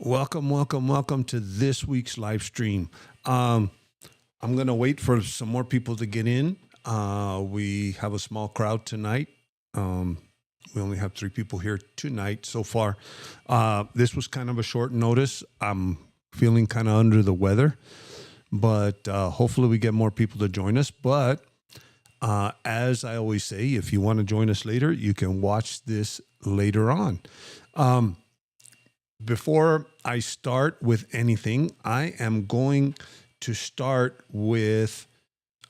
Welcome to this week's live stream. I'm going to wait for some more people to get in. We have a small crowd tonight. We only have 3 people here tonight so far. This was kind of a short notice. I'm feeling kind of under the weather, but hopefully we get more people to join us. But as I always say, if you want to join us later, you can watch this later on. Before I start with anything, I am going to start with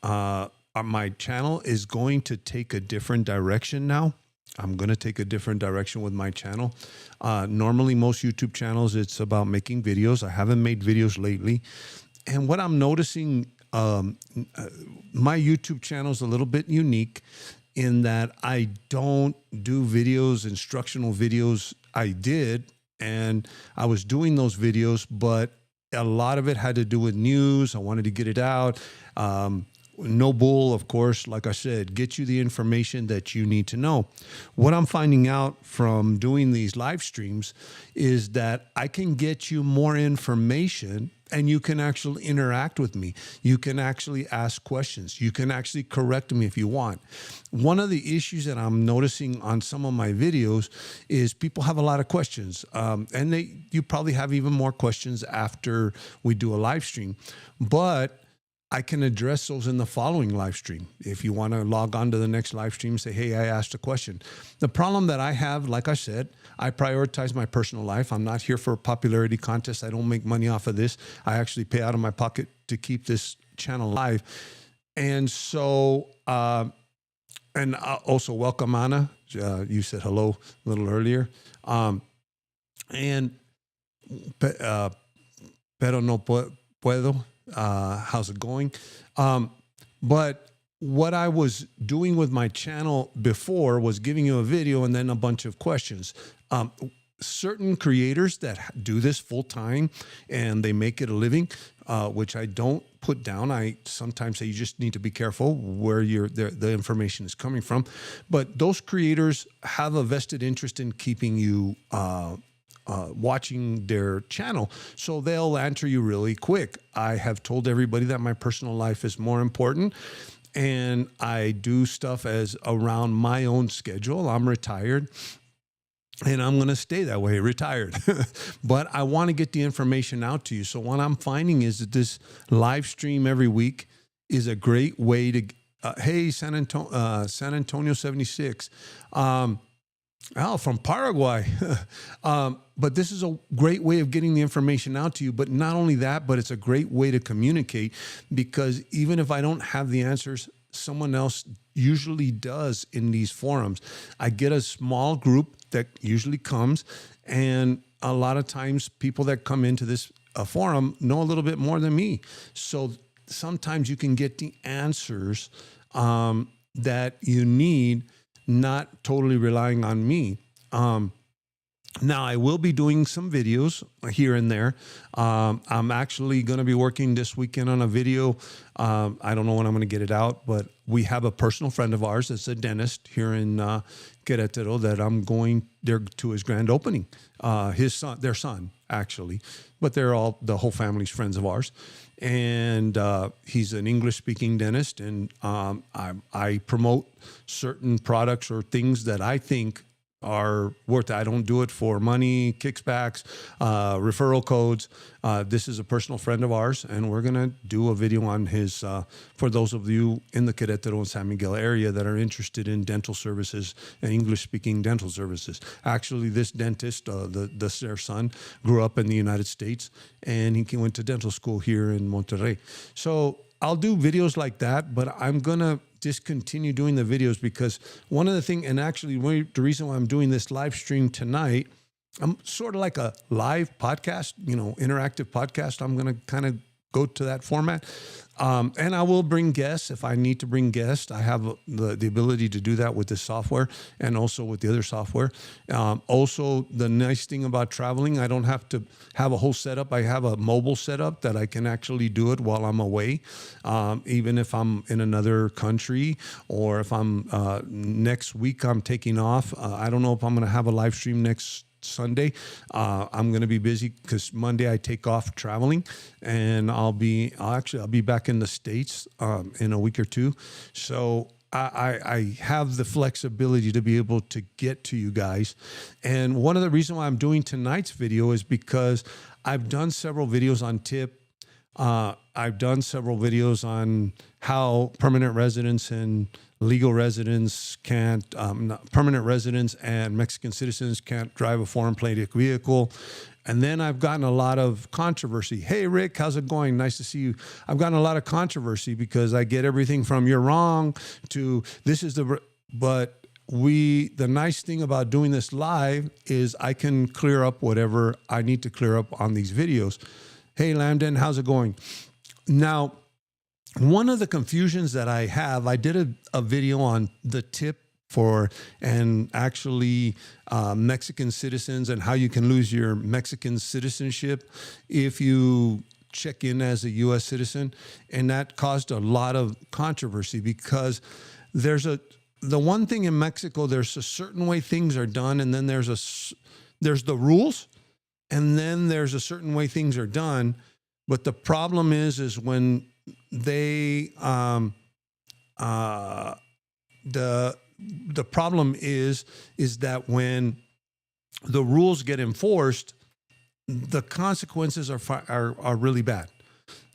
my channel is going to take a different direction now. I'm going to take a different direction with my channel. Normally, most YouTube channels, it's about making videos. I haven't made videos lately. And what I'm noticing, my YouTube channel is a little bit unique in that I don't do videos, instructional videos. I did. And I was doing those videos, but a lot of it had to do with news. I wanted to get it out. No bull, of course, like I said, get you the information that you need to know. What I'm finding out from doing these live streams is that I can get you more information and you can actually interact with me. You can actually ask questions. You can actually correct me if you want. One of the issues that I'm noticing on some of my videos is people have a lot of questions. And you probably have even more questions after we do a live stream. But I can address those in the following live stream. If you want to log on to the next live stream, say, hey, I asked a question. The problem that I have, like I said, I prioritize my personal life. I'm not here for a popularity contest. I don't make money off of this. I actually pay out of my pocket to keep this channel live. And so, and also welcome, Ana. You said hello a little earlier. And pero no puedo. How's it going? But what I was doing with my channel before was giving you a video and then a bunch of questions. Certain creators that do this full time and they make it a living, which I don't put down. I sometimes say you just need to be careful where the information is coming from. But those creators have a vested interest in keeping you watching their channel, so they'll answer you really quick. I have told everybody that my personal life is more important, and I do stuff as around my own schedule. I'm retired, and I'm going to stay that way, retired. But I want to get the information out to you. So what I'm finding is that this live stream every week is a great way to, hey, San Antonio 76. Oh, from Paraguay. But this is a great way of getting the information out to you. But not only that, but it's a great way to communicate, because even if I don't have the answers, someone else usually does in these forums. I get a small group that usually comes, and a lot of times people that come into this forum know a little bit more than me. So sometimes you can get the answers that you need, not totally relying on me. Now, I will be doing some videos here and there. I'm actually going to be working this weekend on a video. I don't know when I'm going to get it out, but we have a personal friend of ours that's a dentist here in Querétaro that I'm going there to his grand opening. Their son, actually, but the whole family's friends of ours. And he's an English-speaking dentist, and I promote certain products or things that I think are worth it. I don't do it for money, kickbacks, referral codes. This is a personal friend of ours, and we're going to do a video on his, for those of you in the Querétaro and San Miguel area that are interested in dental services and English-speaking dental services. Actually, this dentist, their son, grew up in the United States, and he went to dental school here in Monterrey. So I'll do videos like that, but I'm going to discontinue doing the videos because one of the things, and actually the reason why I'm doing this live stream tonight, I'm sort of like a live podcast, interactive podcast. I'm going to kind of go to that format. And I will bring guests if I need to bring guests. I have the ability to do that with this software and also with the other software. Also, the nice thing about traveling, I don't have to have a whole setup. I have a mobile setup that I can actually do it while I'm away. Even if I'm in another country, or if I'm next week I'm taking off. I don't know if I'm going to have a live stream next Sunday. I'm going to be busy because Monday I take off traveling, and I'll be back in the States in a week or two. So I have the flexibility to be able to get to you guys. And one of the reasons why I'm doing tonight's video is because I've done several videos on tip. I've done several videos on how permanent residents and legal residents permanent residents and Mexican citizens can't drive a foreign plated vehicle. And then I've gotten a lot of controversy. Hey, Rick, how's it going? Nice to see you. I've gotten a lot of controversy because I get everything from you're wrong to this is but the nice thing about doing this live is I can clear up whatever I need to clear up on these videos. Hey, Lambden, how's it going? Now, one of the confusions that I have, I did a video on the tip and actually Mexican citizens and how you can lose your Mexican citizenship if you check in as a U.S. citizen. And that caused a lot of controversy because the one thing in Mexico, there's a certain way things are done, and then there's the rules, and then there's a certain way things are done. But the problem is when they the problem is that when the rules get enforced, the consequences are really bad.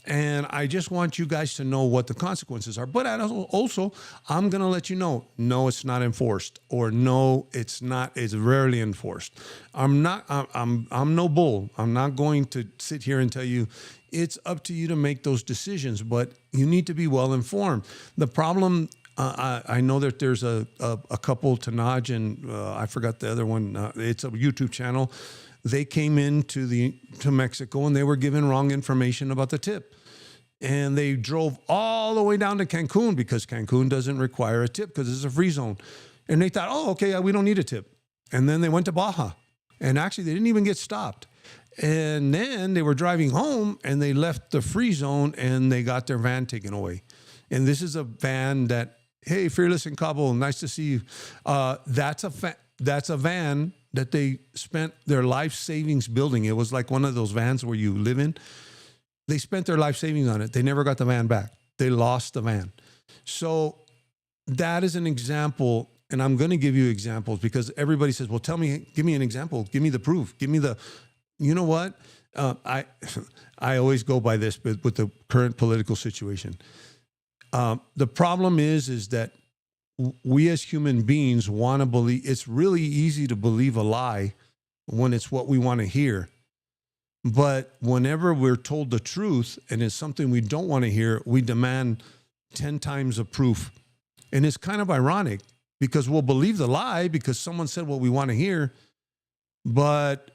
And I just want you guys to know what the consequences are. But also, I'm going to let you know, no, it's not enforced, or no, it's not. It's rarely enforced. I'm no bull. I'm not going to sit here and tell you it's up to you to make those decisions, but you need to be well informed. The problem, I know that there's a couple, Tanaj and I forgot the other one. It's a YouTube channel. They came into Mexico and they were given wrong information about the tip. And they drove all the way down to Cancun because Cancun doesn't require a tip because it's a free zone. And they thought, oh, okay, we don't need a tip. And then they went to Baja. And actually, they didn't even get stopped. And then they were driving home and they left the free zone and they got their van taken away. And this is a van that, hey, Fearless in Cabo, nice to see you. That's a van that they spent their life savings building. It was like one of those vans where you live in. They spent their life savings on it. They never got the van back. They lost the van. So that is an example, and I'm going to give you examples because everybody says, well, give me an example. Give me the proof. Give me you know what? I always go by this, but with the current political situation. The problem is that we as human beings want to believe. It's really easy to believe a lie when it's what we want to hear. But whenever we're told the truth and it's something we don't want to hear, we demand 10 times the proof. And it's kind of ironic because we'll believe the lie because someone said what we want to hear. But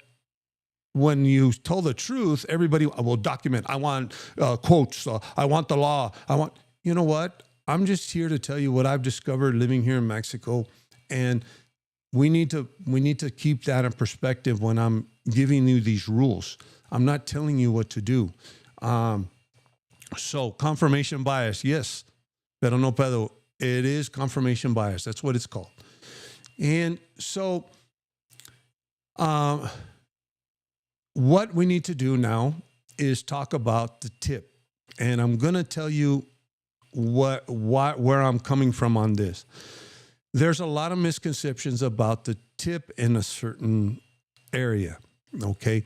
when you told the truth, everybody will document. I want quotes. I want the law. You know what? I'm just here to tell you what I've discovered living here in Mexico. And we need to keep that in perspective when I'm giving you these rules. I'm not telling you what to do. So confirmation bias, yes, pero no pedo. It is confirmation bias. That's what it's called. And so what we need to do now is talk about the tip. And I'm going to tell you where I'm coming from on this. There's a lot of misconceptions about the tip in a certain area, okay?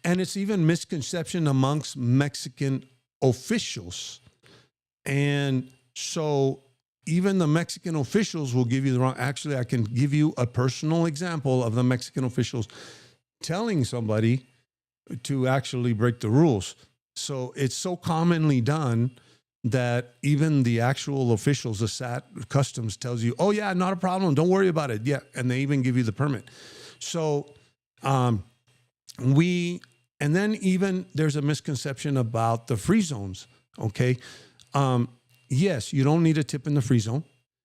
And it's even misconception amongst Mexican officials. And so even the Mexican officials will give you the wrong. Actually, I can give you a personal example of the Mexican officials telling somebody to actually break the rules. So it's so commonly done that even the actual officials, the SAT customs tells you, oh yeah, not a problem. Don't worry about it. Yeah. And they even give you the permit. So, and then even there's a misconception about the free zones. Okay. Yes, you don't need a tip in the free zone.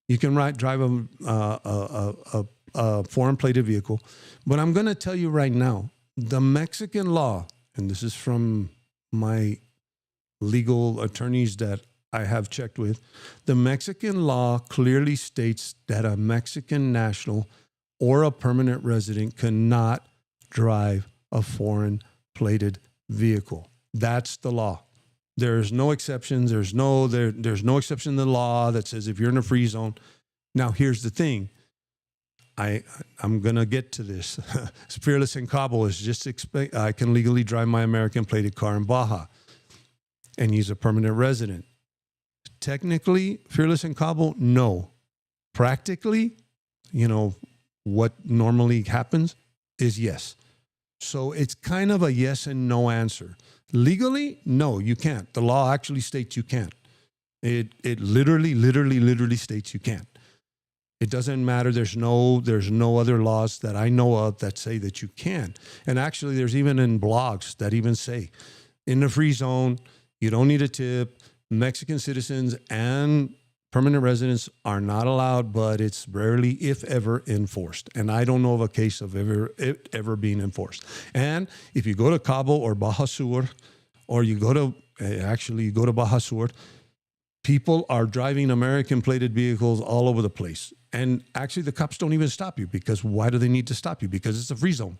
You can drive a foreign plated vehicle, but I'm going to tell you right now, the Mexican law, and this is from my legal attorneys that I have checked with, the Mexican law clearly states that a Mexican national or a permanent resident cannot drive a foreign plated vehicle. That's the law. There's no exceptions. There's no exception in the law that says if you're in a free zone. Now, here's the thing. I'm going to get to this. Fearless in Cabo is just I can legally drive my American plated car in Baja, and he's a permanent resident. Technically, Fearless in Cabo, no. Practically, what normally happens is yes. So it's kind of a yes and no answer. Legally, no, you can't. The law actually states you can't. It literally states you can't. It doesn't matter. There's no other laws that I know of that say that you can. And actually, there's even in blogs that even say, in the free zone, you don't need a tip. Mexican citizens and permanent residents are not allowed, but it's rarely, if ever, enforced. And I don't know of a case of it ever being enforced. And if you go to Cabo or Baja Sur, or you go to Baja Sur, people are driving American plated vehicles all over the place. And actually, the cops don't even stop you, because why do they need to stop you? Because it's a free zone.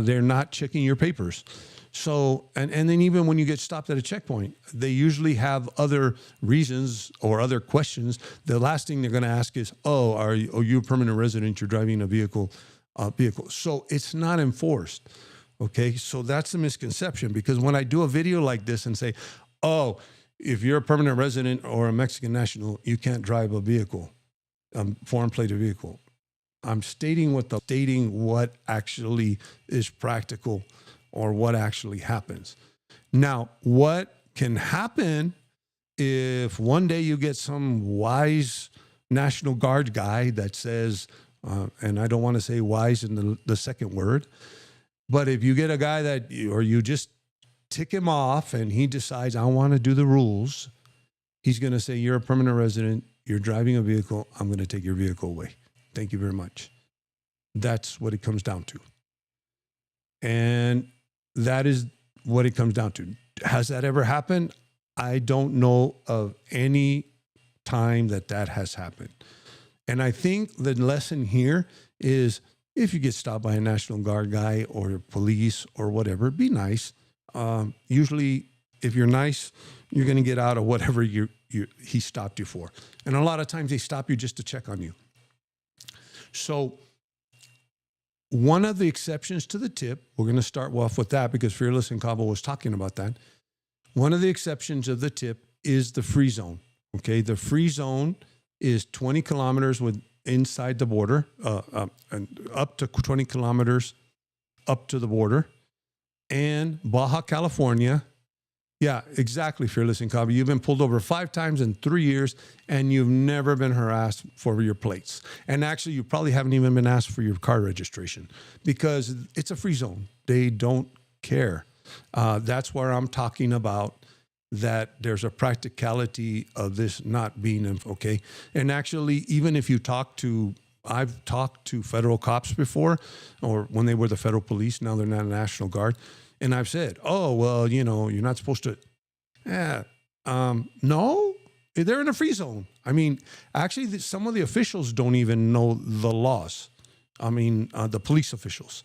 They're not checking your papers. So, and then even when you get stopped at a checkpoint, they usually have other reasons or other questions. The last thing they're going to ask is, are you a permanent resident? You're driving a vehicle. So it's not enforced. Okay, so that's the misconception, because when I do a video like this and say, if you're a permanent resident or a Mexican national, you can't drive a vehicle, foreign plated vehicle. I'm stating what actually is practical or what actually happens. Now, what can happen if one day you get some wise National Guard guy that says, and I don't want to say wise in the second word, but if you get a guy or you just tick him off and he decides, I want to do the rules, he's going to say, you're a permanent resident, you're driving a vehicle, I'm going to take your vehicle away. Thank you very much. That's what it comes down to. And that is what it comes down to. Has that ever happened? I don't know of any time that has happened. And I think the lesson here is, if you get stopped by a National Guard guy or police or whatever, be nice. Usually, if you're nice, you're going to get out of whatever he stopped you for. And a lot of times they stop you just to check on you. So one of the exceptions to the tip, we're going to start off with that because Fearless in Cabo was talking about that. One of the exceptions of the tip is the free zone. Okay, the free zone is 20 kilometers inside the border, and up to 20 kilometers up to the border. And Baja California, yeah, exactly, Fearless in Cabo. You've been pulled over 5 times in 3 years, and you've never been harassed for your plates. And actually, you probably haven't even been asked for your car registration, because it's a free zone. They don't care. That's where I'm talking about that there's a practicality of this not being okay. And actually, even if I've talked to federal cops before, or when they were the federal police, now they're not a National Guard. And I've said, you're not supposed to. No, they're in a free zone. I mean, actually, some of the officials don't even know the laws. I mean, the police officials.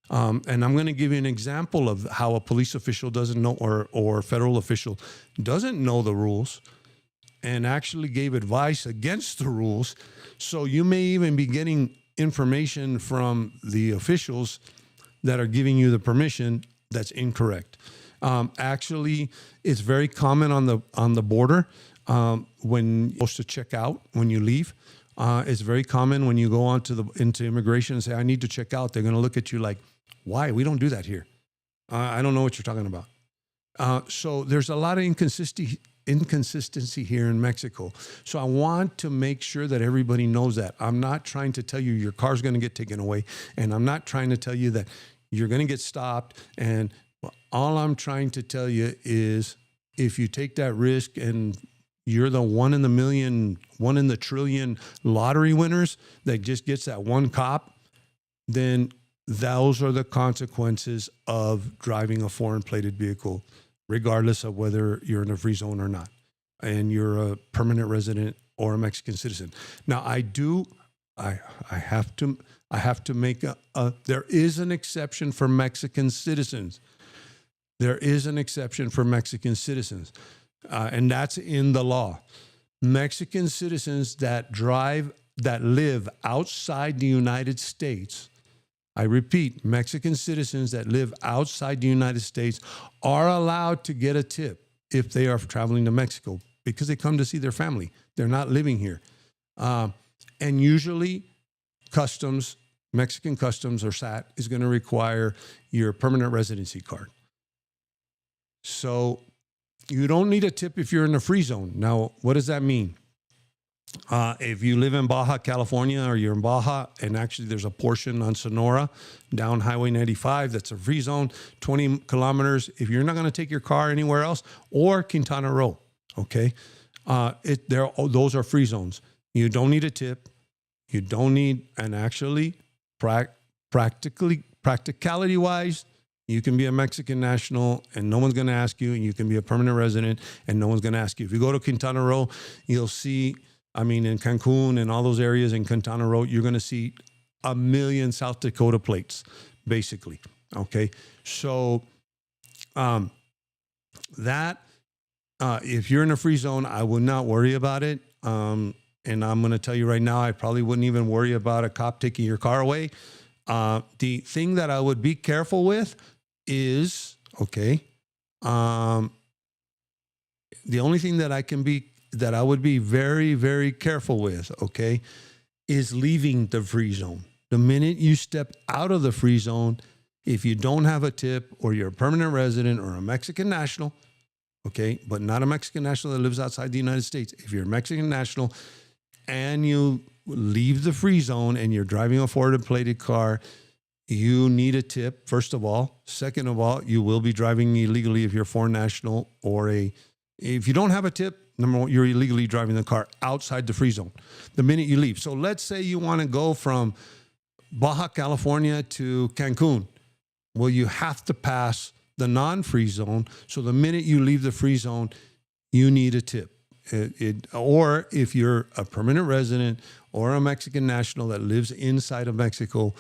And I'm going to give you an example of how a police official doesn't know, or a federal official doesn't know the rules, and actually gave advice against the rules. So you may even be getting information from the officials that are giving you the permission that's incorrect. Actually, it's very common on the border when you're supposed to check out when you leave. It's very common when you go into immigration and say, I need to check out. They're going to look at you like, why? We don't do that here. I don't know what you're talking about. So there's a lot of inconsistency here in Mexico. So I want to make sure that everybody knows that. I'm not trying to tell you your car's going to get taken away, and I'm not trying to tell you that you're going to get stopped. And all I'm trying to tell you is, if you take that risk and you're the 1 in the million, 1 in the trillion lottery winners that just gets that one cop, then those are the consequences of driving a foreign plated vehicle, regardless of whether you're in a free zone or not, and you're a permanent resident or a Mexican citizen. Now, I have to I have to make there is an exception for Mexican citizens. There is an exception for Mexican citizens, and that's in the law. Mexican citizens that live outside the United States, I repeat, Mexican citizens that live outside the United States are allowed to get a tip if they are traveling to Mexico because they come to see their family. They're not living here. And usually Mexican customs or SAT is going to require your permanent residency card. So you don't need a tip if you're in the free zone. Now, what does that mean? If you live in Baja California or you're in Baja, and actually there's a portion on Sonora down Highway 95 that's a free zone, 20 kilometers. If you're not going to take your car anywhere else, or Quintana Roo, okay, those are free zones. You don't need a tip. You don't need, and actually, practicality-wise, you can be a Mexican national and no one's going to ask you, and you can be a permanent resident and no one's going to ask you. If you go to Quintana Roo, you'll see, in Cancun and all those areas in Quintana Roo, you're going to see 1 million South Dakota plates, basically. Okay. So, if you're in a free zone, I would not worry about it. And I'm going to tell you right now, I probably wouldn't even worry about a cop taking your car away. The thing that I would be careful with is, the only thing that I would be very, very careful with, is leaving the free zone. The minute you step out of the free zone, if you don't have a tip or you're a permanent resident or a Mexican national, but not a Mexican national that lives outside the United States. If you're a Mexican national and you leave the free zone and you're driving a forwarded plated car, you need a tip, first of all. Second of all, you will be driving illegally if you're a foreign national if you don't have a tip, number one, you're illegally driving the car outside the free zone the minute you leave. So let's say you want to go from Baja California to Cancun. Well, you have to pass the non-free zone. So the minute you leave the free zone, you need a tip. Or if you're a permanent resident or a Mexican national that lives inside of Mexico,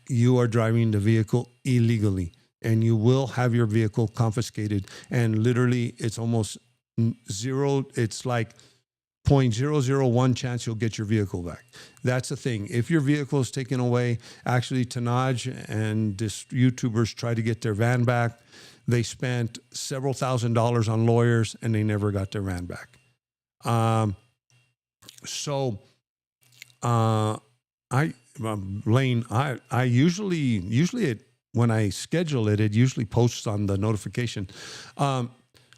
you are driving the vehicle illegally and you will have your vehicle confiscated. And literally it's almost zero. It's like 0.001 chance you'll get your vehicle back. That's the thing. If your vehicle is taken away, actually Tanaj and this YouTubers tried to get their van back. They spent several $1,000s on lawyers and they never got their van back. Lane, I usually when I schedule it usually posts on the notification.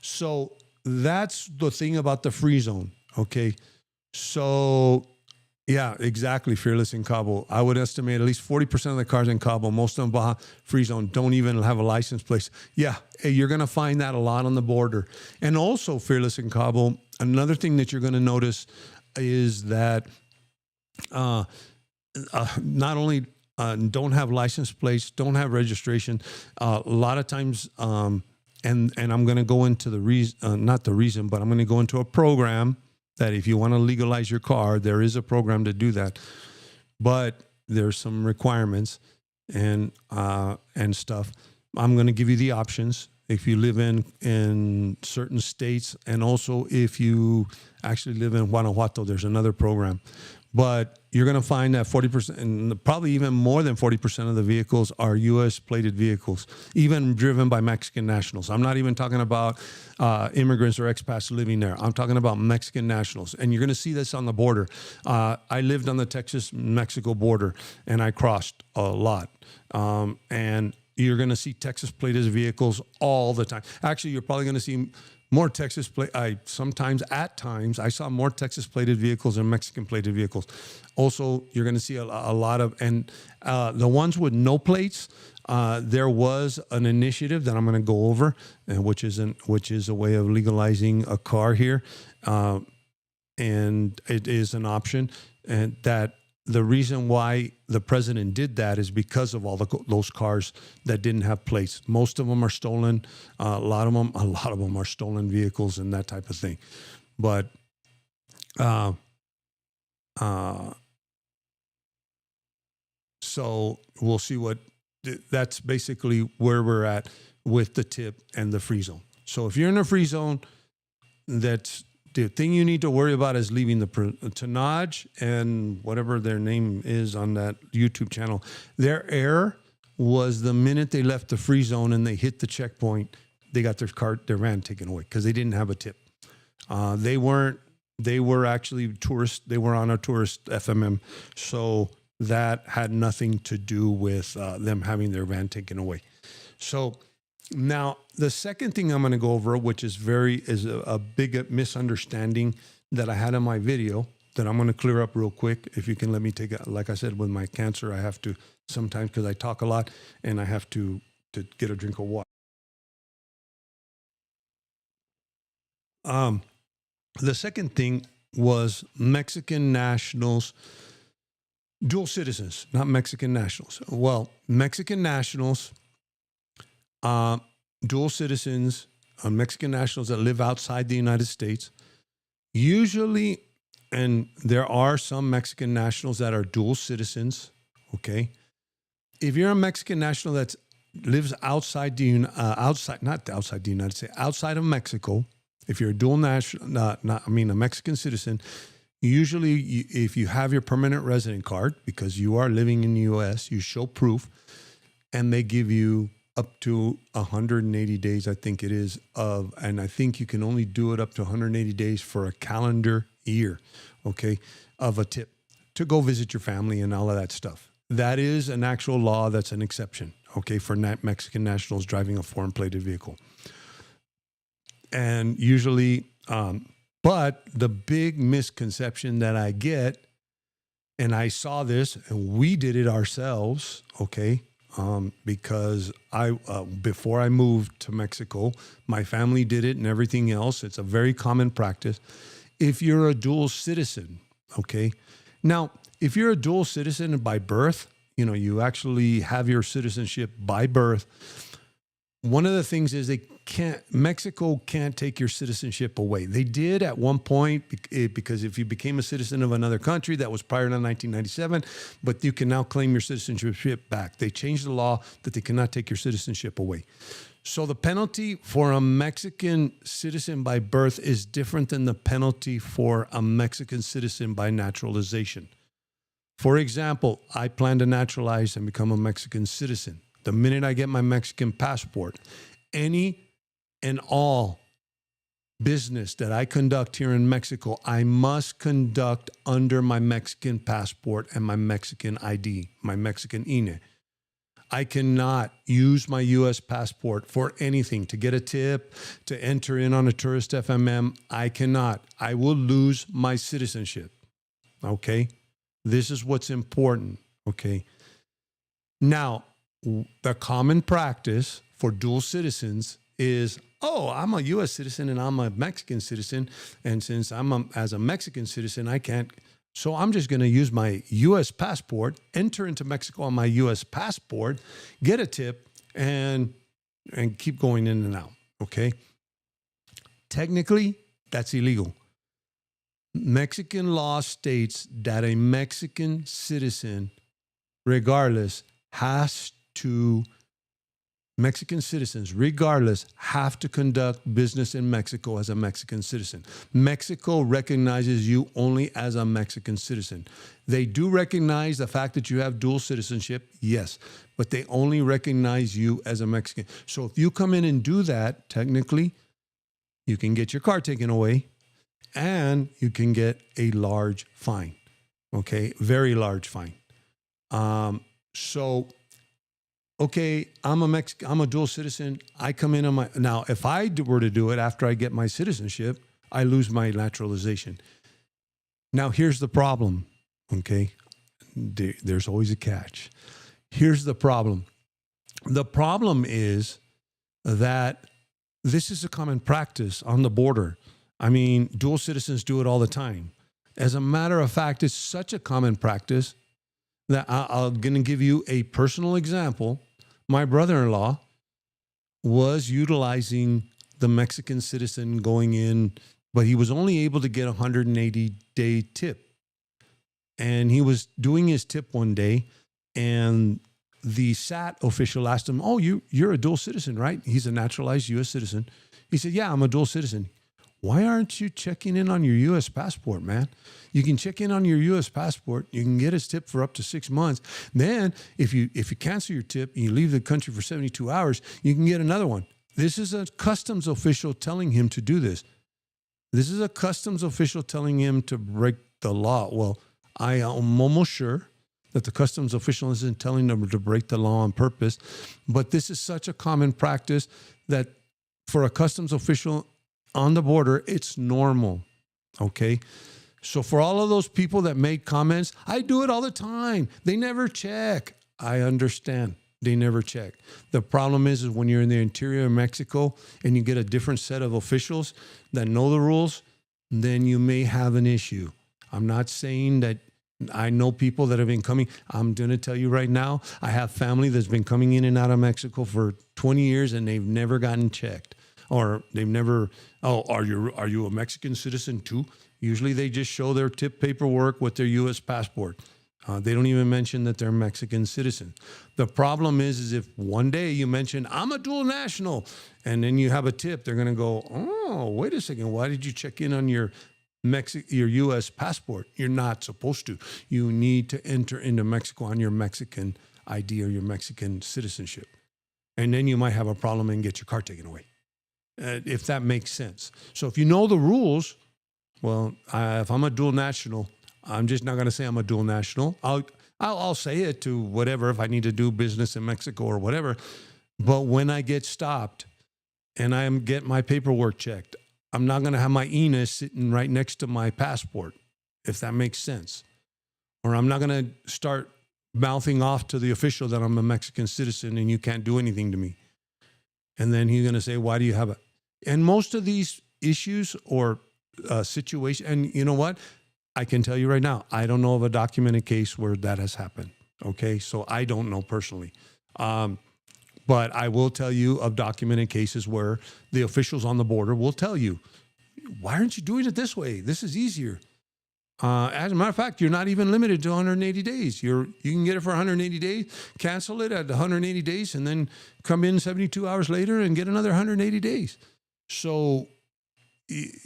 So that's the thing about the free zone. Okay. So yeah, exactly. Fearless in Cabo. I would estimate at least 40% of the cars in Cabo, most of them Baja free zone, don't even have a license plate. Yeah. You're going to find that a lot on the border. And also Fearless in Cabo. Another thing that you're going to notice is that, not only don't have license plates, don't have registration. A lot of times, and I'm going to go into the reason, not the reason, but I'm going to go into a program that if you want to legalize your car, there is a program to do that. But there's some requirements and stuff. I'm going to give you the options if you live in certain states, and also if you actually live in Guanajuato, there's another program. But you're going to find that 40%, and probably even more than 40% of the vehicles are U.S. plated vehicles, even driven by Mexican nationals. I'm not even talking about immigrants or expats living there. I'm talking about Mexican nationals. And you're going to see this on the border. I lived on the Texas-Mexico border, and I crossed a lot. And you're going to see Texas plated vehicles all the time. Actually, you're probably going to see more Texas plate. At times, I saw more Texas plated vehicles than Mexican plated vehicles. Also, you're going to see a lot of, and the ones with no plates. There was an initiative that I'm going to go over, which is a way of legalizing a car here, and it is an option, and that. The reason why the president did that is because of all those cars that didn't have plates. Most of them are stolen. A lot of them are stolen vehicles and that type of thing. But So we'll see that's basically where we're at with the tip and the free zone. So if you're in a free zone, that's the thing you need to worry about is leaving the Tanaj and whatever their name is on that YouTube channel. Their error was the minute they left the free zone and they hit the checkpoint, they got their van taken away because they didn't have a tip. They were actually tourists. They were on a tourist FMM. So that had nothing to do with them having their van taken away. So now the second thing I'm going to go over, which is a big misunderstanding that I had in my video that I'm going to clear up real quick. If you can let me take it, like I said, with my cancer, I have to sometimes because I talk a lot and I have to get a drink of water. The second thing was Mexican nationals, dual citizens, not Mexican nationals. Well, Mexican nationals, dual citizens, Mexican nationals that live outside the United States, usually, and there are some Mexican nationals that are dual citizens, okay? If you're a Mexican national that lives outside not outside the United States, outside of Mexico, if you're a dual national, a Mexican citizen, usually if you have your permanent resident card, because you are living in the U.S., you show proof, and they give you up to 180 days, I think it is, and I think you can only do it up to 180 days for a calendar year, okay, of a tip to go visit your family and all of that stuff. That is an actual law. That's an exception, okay, for Mexican nationals driving a foreign plated vehicle. And usually, but the big misconception that I get, and I saw this, and we did it ourselves, okay, because before I moved to Mexico, my family did it and everything else. It's a very common practice. If you're a dual citizen, okay, now if you're a dual citizen by birth, you actually have your citizenship by birth. One of the things is Mexico can't take your citizenship away. They did at one point because if you became a citizen of another country, that was prior to 1997, but you can now claim your citizenship back. They changed the law that they cannot take your citizenship away. So the penalty for a Mexican citizen by birth is different than the penalty for a Mexican citizen by naturalization. For example, I plan to naturalize and become a Mexican citizen. The minute I get my Mexican passport, any and all business that I conduct here in Mexico, I must conduct under my Mexican passport and my Mexican ID, my Mexican INE. I cannot use my U.S. passport for anything, to get a tip, to enter in on a tourist FMM. I cannot. I will lose my citizenship. Okay? This is what's important. Okay? Now, the common practice for dual citizens is, I'm a U.S. citizen and I'm a Mexican citizen. And since as a Mexican citizen, I can't. So I'm just going to use my U.S. passport, enter into Mexico on my U.S. passport, get a tip, and keep going in and out. Okay? Technically, that's illegal. Mexican law states that a Mexican citizen, regardless, Mexican citizens, regardless, have to conduct business in Mexico as a Mexican citizen. Mexico recognizes you only as a Mexican citizen. They do recognize the fact that you have dual citizenship, yes, but they only recognize you as a Mexican. So if you come in and do that, technically, you can get your car taken away and you can get a large fine, okay? Very large fine. Okay, I'm a dual citizen. I come in on now if I were to do it after I get my citizenship, I lose my naturalization. Now here's the problem, okay? There's always a catch. Here's the problem. The problem is that this is a common practice on the border. I mean, dual citizens do it all the time. As a matter of fact, it's such a common practice that I'm going to give you a personal example. My brother-in-law was utilizing the Mexican citizen going in, but he was only able to get a 180-day tip. And he was doing his tip one day, And the SAT official asked him, "Oh, you're a dual citizen, right?" He's a naturalized U.S. citizen. He said, "Yeah, I'm a dual citizen." "Why aren't you checking in on your U.S. passport, man? You can check in on your U.S. passport. You can get a tip for up to 6 months. Then, if you cancel your tip and you leave the country for 72 hours, you can get another one." This is a customs official telling him to do this. This is a customs official telling him to break the law. Well, I am almost sure that the customs official isn't telling them to break the law on purpose, but this is such a common practice that for a customs official on the border, it's normal, okay? So for all of those people that made comments, "I do it all the time. They never check." I understand. They never check. The problem is when you're in the interior of Mexico and you get a different set of officials that know the rules, then you may have an issue. I'm not saying that I know people that have been coming. I'm going to tell you right now, I have family that's been coming in and out of Mexico for 20 years and they've never gotten checked. Or they've never, "Oh, are you a Mexican citizen too?" Usually they just show their tip paperwork with their U.S. passport. They don't even mention that they're Mexican citizen. The problem is if one day you mention, "I'm a dual national," and then you have a tip, they're going to go, "Oh, wait a second. Why did you check in on your U.S. passport? You're not supposed to. You need to enter into Mexico on your Mexican ID or your Mexican citizenship." And then you might have a problem and get your car taken away, if that makes sense. So if you know the rules, well, if I'm a dual national, I'm just not going to say I'm a dual national. I'll say it to whatever if I need to do business in Mexico or whatever. But when I get stopped and I get my paperwork checked, I'm not going to have my INA sitting right next to my passport, if that makes sense. Or I'm not going to start mouthing off to the official that I'm a Mexican citizen and you can't do anything to me. And then he's going to say, "Why do you have it?" And most of these issues or situations, and you know what? I can tell you right now, I don't know of a documented case where that has happened. Okay, so I don't know personally. But I will tell you of documented cases where the officials on the border will tell you, "Why aren't you doing it this way? This is easier." As a matter of fact, you're not even limited to 180 days. You can get it for 180 days, cancel it at 180 days, and then come in 72 hours later and get another 180 days. So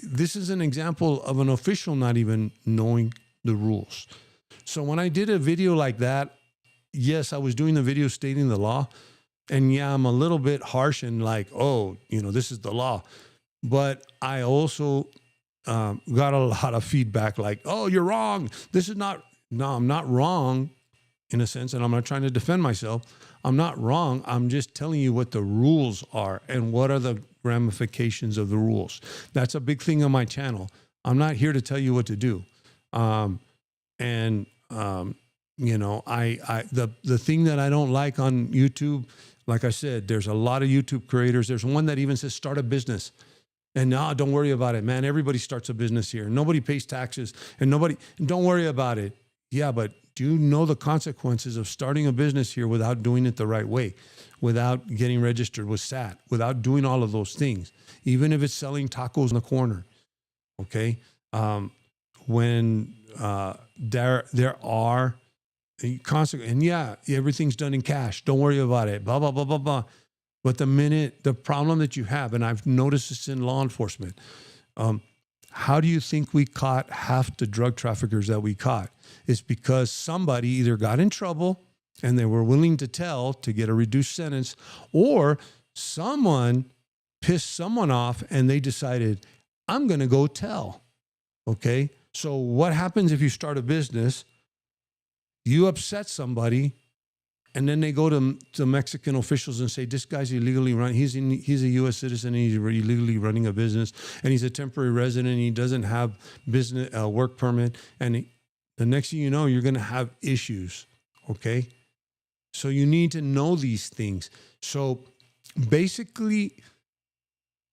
this is an example of an official not even knowing the rules. So when I did a video like that, yes, I was doing the video stating the law. And yeah, I'm a little bit harsh and like, "Oh, this is the law." But I also got a lot of feedback like, "Oh, you're wrong. This is not." No, I'm not wrong in a sense. And I'm not trying to defend myself. I'm not wrong. I'm just telling you what the rules are and what are the ramifications of the rules. That's a big thing on my channel. I'm not here to tell you what to do. The thing that I don't like on YouTube, like I said, there's a lot of YouTube creators. There's one that even says start a business. And no, don't worry about it, man. Everybody starts a business here. Nobody pays taxes and don't worry about it. Yeah, but do you know the consequences of starting a business here without doing it the right way, without getting registered with SAT, without doing all of those things, even if it's selling tacos in the corner, okay? When there are consequences, and yeah, everything's done in cash. Don't worry about it, blah, blah, blah, blah, blah. But the problem that you have, and I've noticed this in law enforcement, how do you think we caught half the drug traffickers that we caught? It's because somebody either got in trouble and they were willing to tell to get a reduced sentence, or someone pissed someone off and they decided, "I'm going to go tell." Okay? So what happens if you start a business, you upset somebody, and then they go to Mexican officials and say, "This guy's illegally running. He's a U.S. citizen. And he's illegally running a business, and he's a temporary resident. And he doesn't have business work permit." And the next thing you know, you're going to have issues. Okay, so you need to know these things. So basically,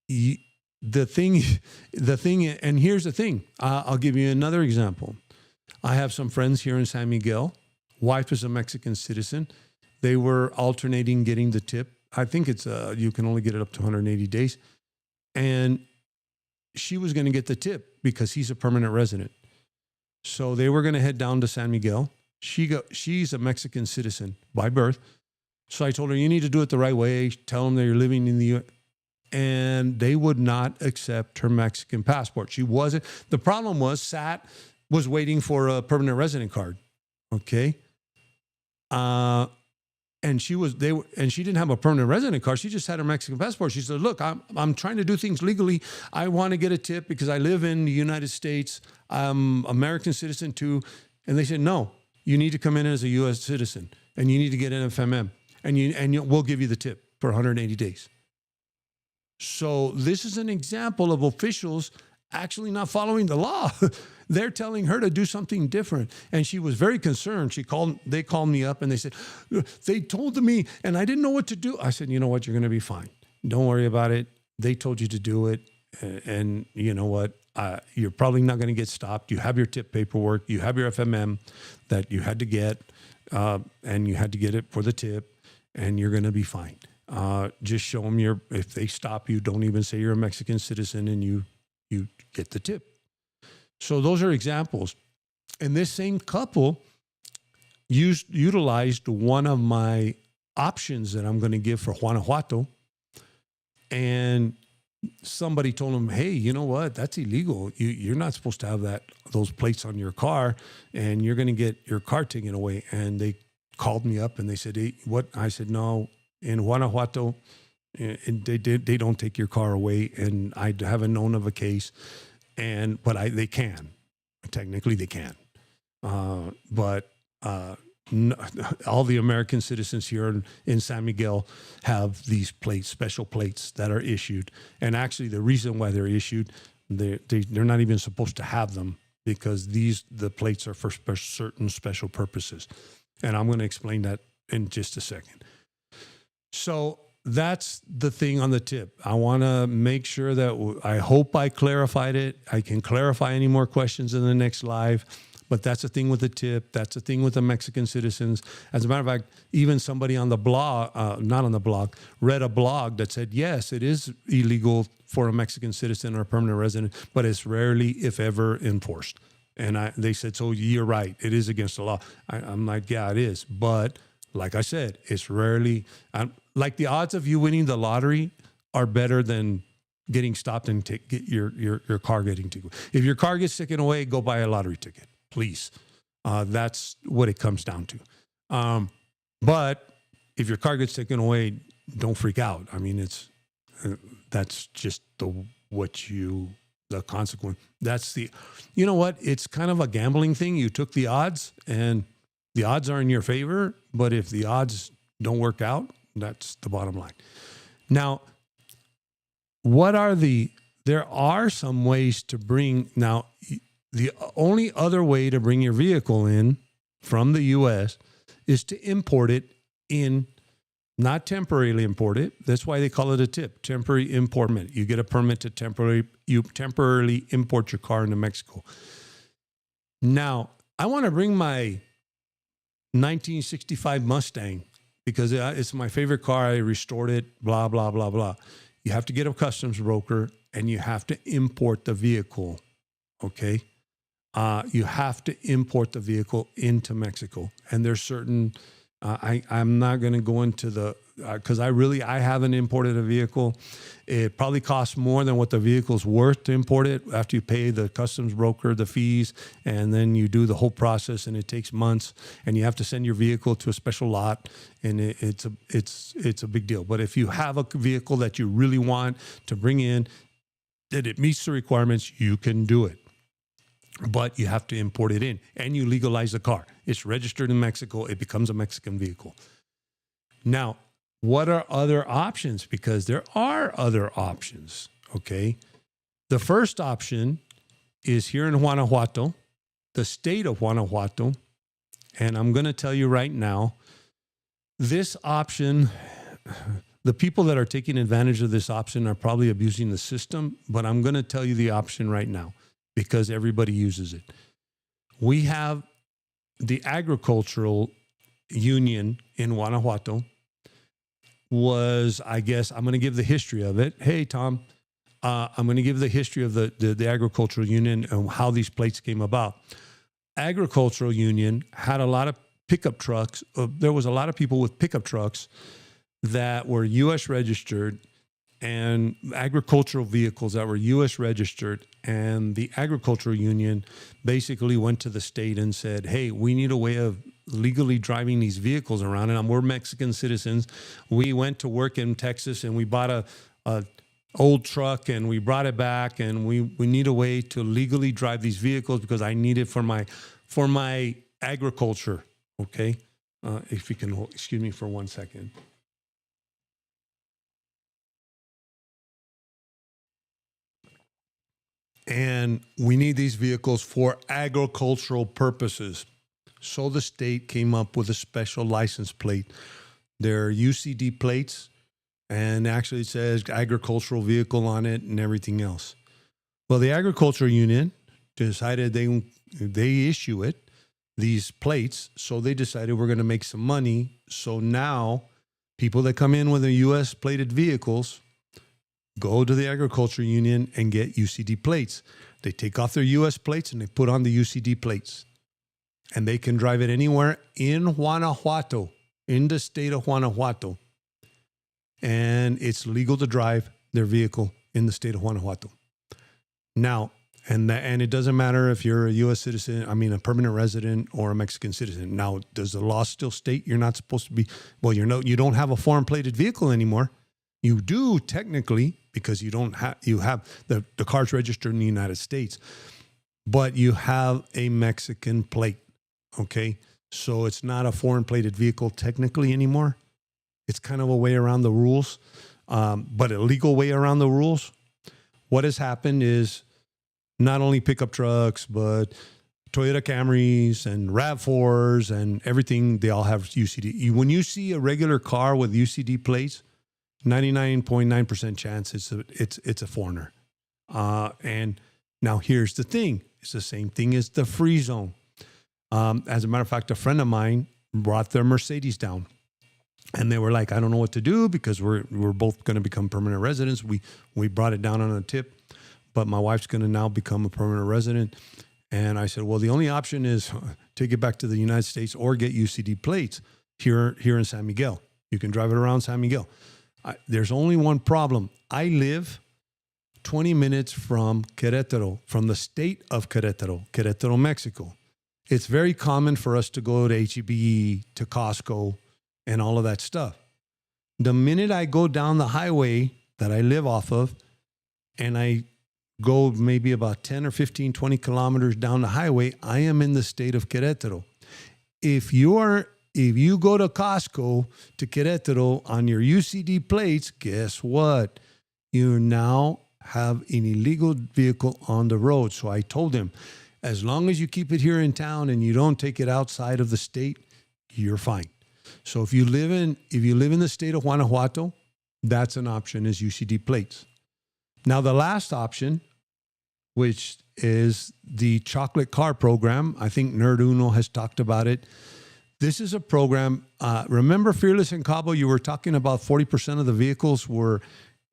the thing, and here's the thing. I'll give you another example. I have some friends here in San Miguel. Wife is a Mexican citizen. They were alternating getting the tip. I think you can only get it up to 180 days. And she was going to get the tip because he's a permanent resident. So they were going to head down to San Miguel. She's a Mexican citizen by birth. So I told her, you need to do it the right way. Tell them that you're living in the U.S. And they would not accept her Mexican passport. She wasn't. The problem was SAT was waiting for a permanent resident card. Okay. And she didn't have a permanent resident card. She just had her Mexican passport. She said, look, I'm trying to do things legally. I want to get a tip because I live in the United States. I'm American citizen too. And they said, no, you need to come in as a U.S. citizen and you need to get an FMM and we'll give you the tip for 180 days. So this is an example of officials actually not following the law. They're telling her to do something different. And she was very concerned. They called me up and they said, they told me and I didn't know what to do. I said, you know what? You're going to be fine. Don't worry about it. They told you to do it. And you know what? You're probably not going to get stopped. You have your tip paperwork. You have your FMM that you had to get, and you had to get it for the tip, and you're going to be fine. Just show them if they stop you, don't even say you're a Mexican citizen and you get the tip. So those are examples. And this same couple utilized one of my options that I'm going to give for Guanajuato. And somebody told them, hey, you know what? That's illegal. You're not supposed to have those plates on your car and you're going to get your car taken away. And they called me up and they said, hey, what? I said, no. In Guanajuato, and they don't take your car away, and I haven't known of a case, but they can, technically they can, but all the American citizens here in San Miguel have these plates, special plates that are issued, and actually the reason why they're issued, they're not even supposed to have them because the plates are for certain special purposes, and I'm going to explain that in just a second. So that's the thing on the tip. I want to make sure that I hope I clarified it. I can clarify any more questions in the next live, but that's the thing with the tip. That's the thing with the Mexican citizens. As a matter of fact, even somebody on the blog, not on the blog, read a blog that said, yes, it is illegal for a Mexican citizen or a permanent resident, but it's rarely, if ever, enforced. And they said, so you're right. It is against the law. I'm like, yeah, it is. But like I said, it's rarely, like the odds of you winning the lottery are better than getting stopped and get your car getting taken. If your car gets taken away, go buy a lottery ticket, please. That's what it comes down to. But if your car gets taken away, don't freak out. I mean, that's just the consequence. You know what? It's kind of a gambling thing. You took the odds and the odds are in your favor, but if the odds don't work out, that's the bottom line. Now, there are some ways to the only other way to bring your vehicle in from the U.S. is to import it in, not temporarily import it. That's why they call it a tip, temporary import permit. You get a permit to temporarily import your car into Mexico. Now, I want to bring my 1965 Mustang because it's my favorite car. I restored it, blah, blah, blah, blah. You have to get a customs broker and you have to import the vehicle. Okay. You have to import the vehicle into Mexico. And there's certain, I'm not going to go into because I haven't imported a vehicle. It probably costs more than what the vehicle's worth to import it after you pay the customs broker the fees, and then you do the whole process, and it takes months, and you have to send your vehicle to a special lot, and it's a big deal. But if you have a vehicle that you really want to bring in, that it meets the requirements, you can do it. But you have to import it in, and you legalize the car. It's registered in Mexico. It becomes a Mexican vehicle. Now, what are other options? Because there are other options, okay? The first option is here in Guanajuato, the state of Guanajuato, and I'm going to tell you right now, this option, the people that are taking advantage of this option are probably abusing the system, but I'm going to tell you the option right now because everybody uses it. We have the agricultural union in Guanajuato I'm going to give the history of it. Hey, Tom, I'm going to give the history of the agricultural union and how these plates came about. agricultural union had a lot of pickup trucks. There was a lot of people with pickup trucks that were U.S. registered and agricultural vehicles that were U.S. registered. And the agricultural union basically went to the state and said, hey, we need a way of legally driving these vehicles around. And we're Mexican citizens. We went to work in Texas and we bought a old truck and we brought it back, and we need a way to legally drive these vehicles because I need it for my agriculture. Okay. If you can excuse me for 1 second. And we need these vehicles for agricultural purposes. So the state came up with a special license plate. They're UCD plates, and actually it says agricultural vehicle on it and everything else. Well, the agricultural union decided they issue it, these plates, so they decided we're going to make some money. So now people that come in with the U.S. plated vehicles go to the agriculture union and get UCD plates. They take off their U.S. plates and they put on the UCD plates. And they can drive it anywhere in Guanajuato, in the state of Guanajuato. And it's legal to drive their vehicle in the state of Guanajuato. Now, and it doesn't matter if you're a U.S. citizen, a permanent resident or a Mexican citizen. Now, does the law still state you're not supposed to be, well, you don't have a foreign plated vehicle anymore. You do technically, because you have the car's registered in the United States, but you have a Mexican plate. Okay. So it's not a foreign plated vehicle technically anymore. It's kind of a way around the rules, but a legal way around the rules. What has happened is not only pickup trucks, but Toyota Camrys and RAV4s and everything, they all have UCD. When you see a regular car with UCD plates, 99.9% chance it's a foreigner. And now here's the thing. It's the same thing as the free zone. As a matter of fact, a friend of mine brought their Mercedes down. And they were like, I don't know what to do because we're both going to become permanent residents. We brought it down on a tip, but my wife's going to now become a permanent resident. And I said, well, the only option is take it back to the United States or get UCD plates here in San Miguel. You can drive it around San Miguel. There's only one problem. I live 20 minutes from Querétaro, from the state of Querétaro, Mexico. It's very common for us to go to H-E-B, to Costco, and all of that stuff. The minute I go down the highway that I live off of, and I go maybe about 10 or 15, 20 kilometers down the highway, I am in the state of Querétaro. If you go to Costco, to Querétaro on your UCD plates, guess what? You now have an illegal vehicle on the road. So I told him, as long as you keep it here in town and you don't take it outside of the state, you're fine. So if you live in the state of Guanajuato, that's an option, is UCD plates. Now the last option, which is the chocolate car program, I think Nerd Uno has talked about it. This is a program. Remember Fearless in Cabo? You were talking about 40% of the vehicles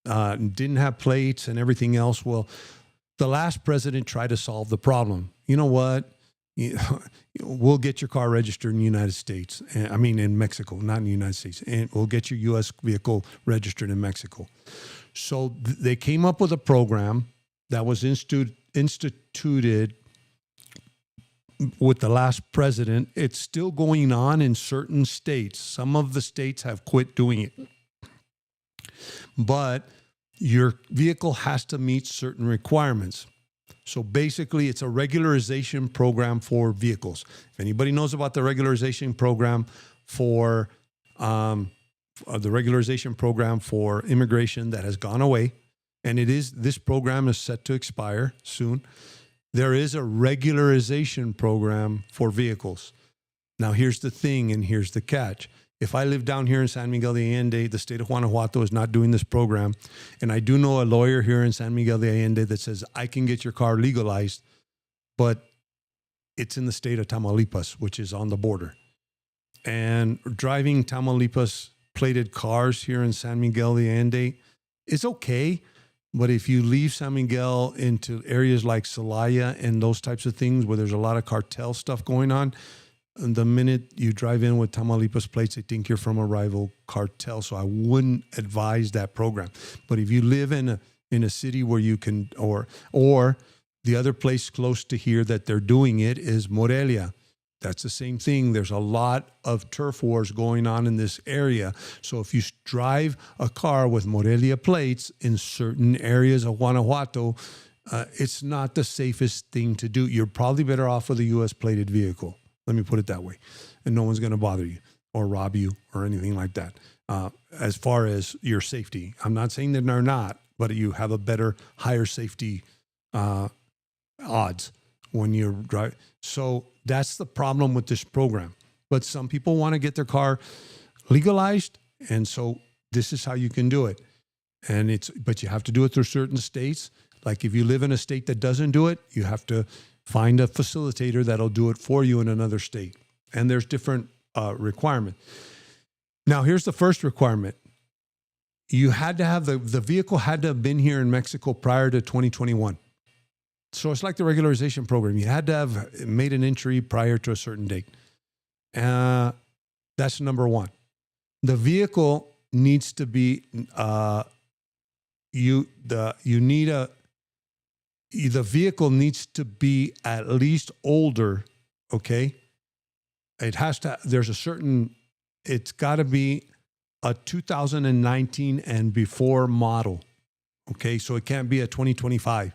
didn't have plates and everything else. Well, the last president tried to solve the problem. You know what? We'll get your car registered in the United States. In Mexico, not in the United States. And we'll get your U.S. vehicle registered in Mexico. So they came up with a program that was instituted with the last president. It's still going on in certain states. Some of the states have quit doing it. But your vehicle has to meet certain requirements. So basically, it's a regularization program for vehicles. If anybody knows about the regularization program for immigration that has gone away, and this program is set to expire soon. There is a regularization program for vehicles. Now, here's the thing, and here's the catch. If I live down here in San Miguel de Allende, the state of Guanajuato is not doing this program. And I do know a lawyer here in San Miguel de Allende that says, I can get your car legalized, but it's in the state of Tamaulipas, which is on the border. And driving Tamaulipas plated cars here in San Miguel de Allende is okay. But if you leave San Miguel into areas like Celaya and those types of things where there's a lot of cartel stuff going on, and the minute you drive in with Tamaulipas plates, they think you're from a rival cartel. So I wouldn't advise that program. But if you live in a city where you can, or the other place close to here that they're doing it is Morelia. That's the same thing. There's a lot of turf wars going on in this area. So if you drive a car with Morelia plates in certain areas of Guanajuato, it's not the safest thing to do. You're probably better off with a U.S. plated vehicle. Let me put it that way. And no one's going to bother you or rob you or anything like that. As far as your safety, I'm not saying that they're not, but you have a better, higher safety odds when you're driving. So that's the problem with this program. But some people want to get their car legalized, and so this is how you can do it. But you have to do it through certain states. Like if you live in a state that doesn't do it, you have to find a facilitator that'll do it for you in another state. And there's different requirements. Now, here's the first requirement. You had to have the vehicle had to have been here in Mexico prior to 2021. So it's like the regularization program. You had to have made an entry prior to a certain date. That's number one. The vehicle needs to be the vehicle needs to be at least older. Okay, it has to. There's a certain. It's got to be a 2019 and before model. Okay, so it can't be a 2025.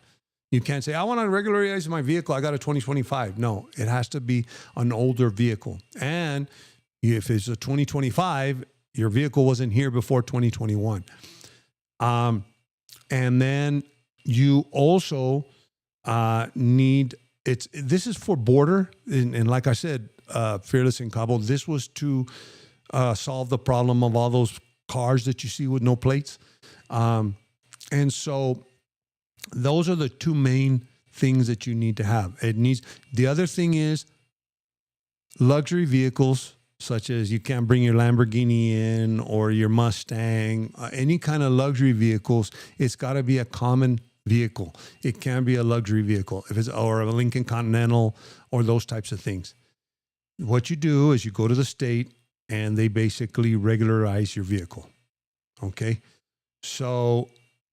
You can't say, I want to regularize my vehicle. I got a 2025. No, it has to be an older vehicle. And if it's a 2025, your vehicle wasn't here before 2021. And then you also need, this is for border. And like I said, Fearless in Cabo, this was to solve the problem of all those cars that you see with no plates. And so those are the two main things that you need to have. The other thing is luxury vehicles, such as you can't bring your Lamborghini in or your Mustang, any kind of luxury vehicles. It's got to be a common vehicle. It can't be a luxury vehicle or a Lincoln Continental or those types of things. What you do is you go to the state and they basically regularize your vehicle. Okay. So,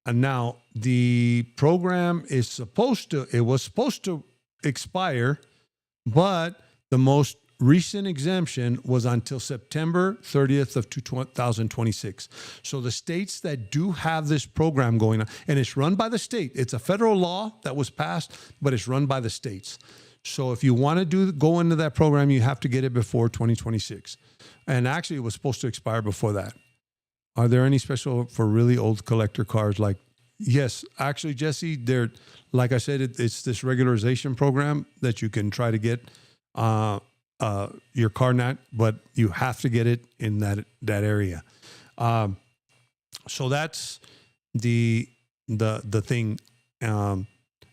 and now the program was supposed to expire, but the most recent exemption was until September 30th of 2026. So the states that do have this program going on, and it's run by the state. It's a federal law that was passed, but it's run by the states. So if you want to go into that program, you have to get it before 2026. And actually, it was supposed to expire before that. Are there any special for really old collector cars? Like, yes, actually, Jesse, like I said, it's this regularization program that you can try to get your car not, but you have to get it in that area. So that's the thing.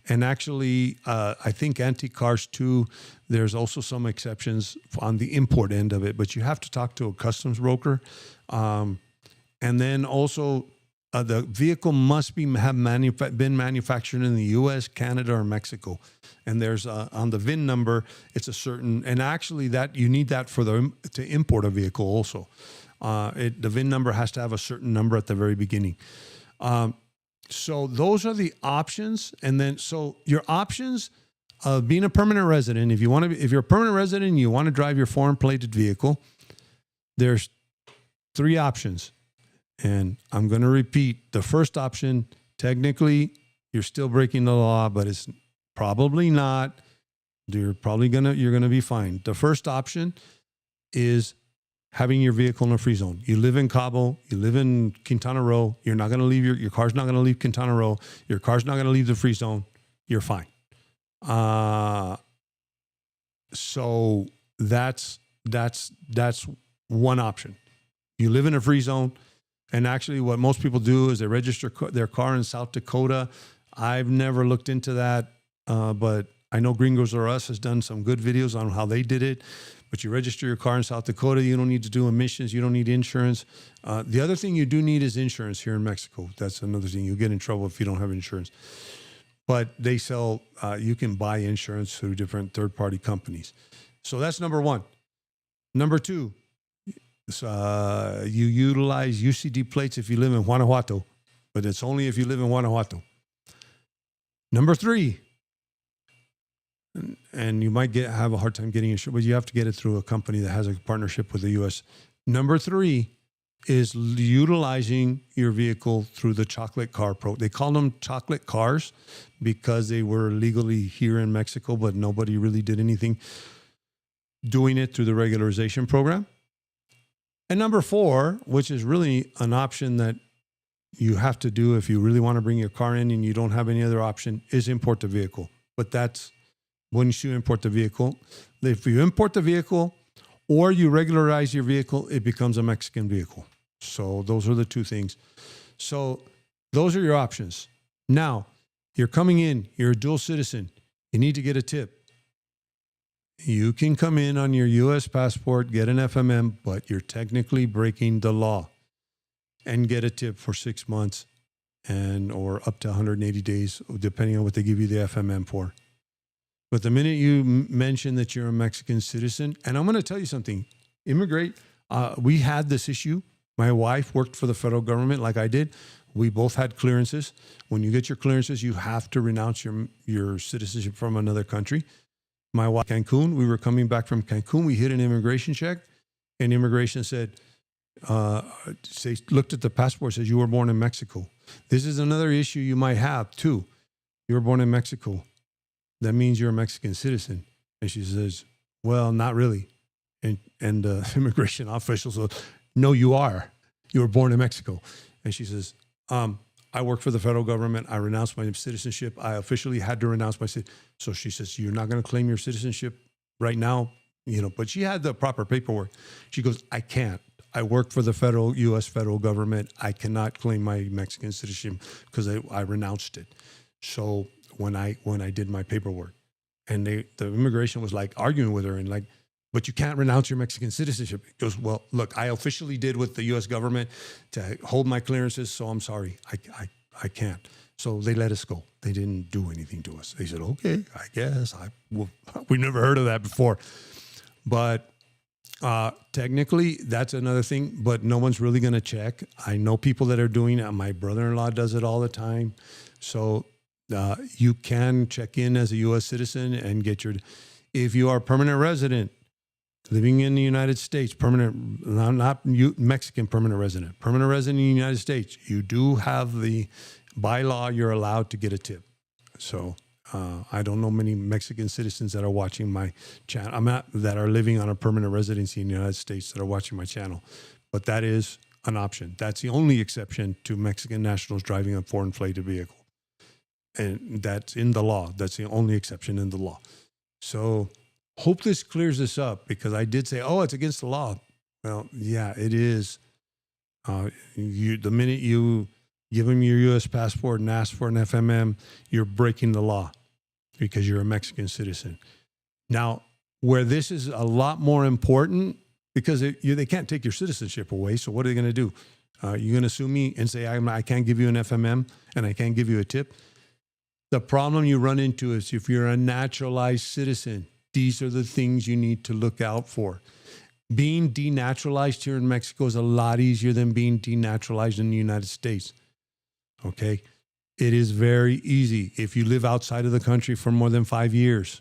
And actually, I think anti-cars too, there's also some exceptions on the import end of it, but you have to talk to a customs broker. And then also the vehicle must been manufactured in the U.S., Canada, or Mexico. And there's on the VIN number, it's a certain, and actually that you need that to import a vehicle also. The VIN number has to have a certain number at the very beginning. So those are the options. And then, so your options of being a permanent resident, if you're a permanent resident and you want to drive your foreign plated vehicle, there's 3 options. And I'm going to repeat, the first option, technically, you're still breaking the law, but it's probably not. You're going to be fine. The first option is having your vehicle in a free zone. You live in Cabo, you live in Quintana Roo, you're not going to leave your car's not going to leave Quintana Roo, your car's not going to leave the free zone, you're fine. So that's one option. You live in a free zone. And actually what most people do is they register their car in South Dakota. I've never looked into that, but I know Gringos R Us has done some good videos on how they did it. but you register your car in South Dakota. You don't need to do emissions. You don't need insurance. The other thing you do need is insurance here in Mexico. That's another thing. You'll get in trouble if you don't have insurance. But they sell, you can buy insurance through different third-party companies. So that's number one. Number two, you utilize UCD plates if you live in Guanajuato, but it's only if you live in Guanajuato. Number three, and you might have a hard time getting insurance, but you have to get it through a company that has a partnership with the U.S. Number three is utilizing your vehicle through the chocolate car They call them chocolate cars because they were legally here in Mexico, but nobody really did anything doing it through the regularization program. And number four, which is really an option that you have to do if you really want to bring your car in and you don't have any other option, is import the vehicle. But that's once you import the vehicle. If you import the vehicle or you regularize your vehicle, it becomes a Mexican vehicle. So those are the two things. So those are your options. Now, you're coming in, you're a dual citizen, you need to get a tip. You can come in on your U.S. passport, get an FMM, but you're technically breaking the law, and get a tip for 6 months or up to 180 days, depending on what they give you the FMM for. But the minute you mention that you're a Mexican citizen, and I'm going to tell you something, we had this issue. My wife worked for the federal government like I did. We both had clearances. When you get your clearances, you have to renounce your citizenship from another country. My wife, Cancun, we were coming back from Cancun. We hit an immigration check, and immigration said, looked at the passport, says you were born in Mexico. This is another issue you might have too. You were born in Mexico. That means you're a Mexican citizen. And she says, well, not really. And the immigration official says, no, you are. You were born in Mexico. And she says, I work for the federal government. I renounced my citizenship. I officially had to renounce my citizenship. So she says, you're not going to claim your citizenship right now, but she had the proper paperwork. She goes, I can't. I work for the U.S. federal government. I cannot claim my Mexican citizenship because I renounced it. So when I did my paperwork, and the immigration was like arguing with her and like, but you can't renounce your Mexican citizenship. He goes, well, look, I officially did with the U.S. government to hold my clearances, so I'm sorry, I can't. So they let us go. They didn't do anything to us. They said, okay, I guess. We never heard of that before. But technically, that's another thing, but no one's really going to check. I know people that are doing it. My brother-in-law does it all the time. So you can check in as a U.S. citizen and get if you are a permanent resident, living in the United States, not Mexican permanent resident in the United States, you do have by law, you're allowed to get a tip. So I don't know many Mexican citizens that are watching my channel, that are living on a permanent residency in the United States that are watching my channel. But that is an option. That's the only exception to Mexican nationals driving a foreign flag vehicle. And that's in the law. That's the only exception in the law. So hope this clears this up, because I did say, it's against the law. Well, yeah, it is. The minute you give them your U.S. passport and ask for an FMM, you're breaking the law because you're a Mexican citizen. Now, where this is a lot more important, because they can't take your citizenship away, so what are they going to do? You're going to sue me and say, I can't give you an FMM and I can't give you a tip? The problem you run into is if you're a naturalized citizen, these are the things you need to look out for. Being denaturalized here in Mexico is a lot easier than being denaturalized in the United States. Okay? It is very easy. If you live outside of the country for more than 5 years,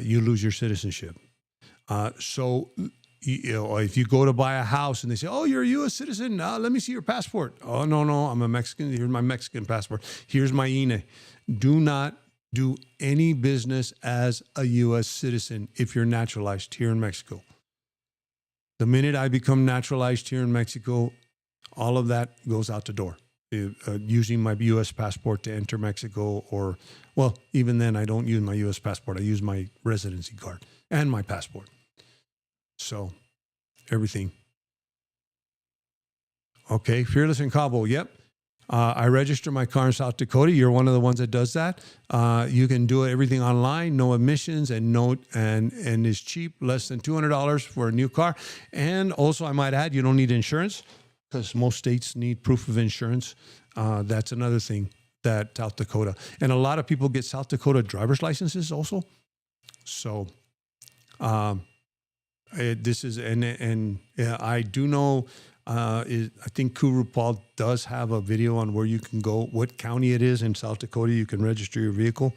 you lose your citizenship. So if you go to buy a house and they say, you're a U.S. citizen, let me see your passport. Oh, no, I'm a Mexican. Here's my Mexican passport. Here's my INE. Do not do any business as a U.S. citizen if you're naturalized here in Mexico. The minute I become naturalized here in Mexico, all of that goes out the door. Using my U.S. passport to enter Mexico, even then I don't use my U.S. passport. I use my residency card and my passport. So, everything. Okay, Fearless in Cabo, yep. I register my car in South Dakota. You're one of the ones that does that. You can do everything online, no emissions, and is cheap, less than $200 for a new car. And also, I might add, you don't need insurance because most states need proof of insurance. That's another thing that South Dakota, and a lot of people get South Dakota driver's licenses also. So this is, I do know, I think Kuru Paul does have a video on where you can go, what county it is in South Dakota you can register your vehicle,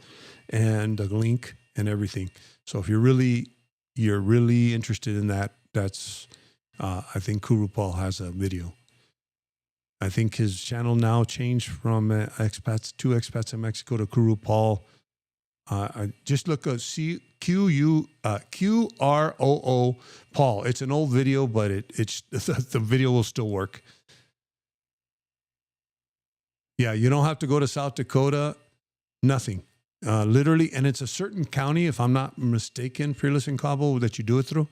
and a link and everything. So if you're really interested in that, that's I think Kuru Paul has a video. I think his channel now changed from two expats in Mexico to Kuru Paul. I just look at QROO Paul. It's an old video, but it's the video will still work. Yeah, you don't have to go to South Dakota. Nothing, literally, and it's a certain county, if I'm not mistaken, Fearless in Cabo, that you do it through.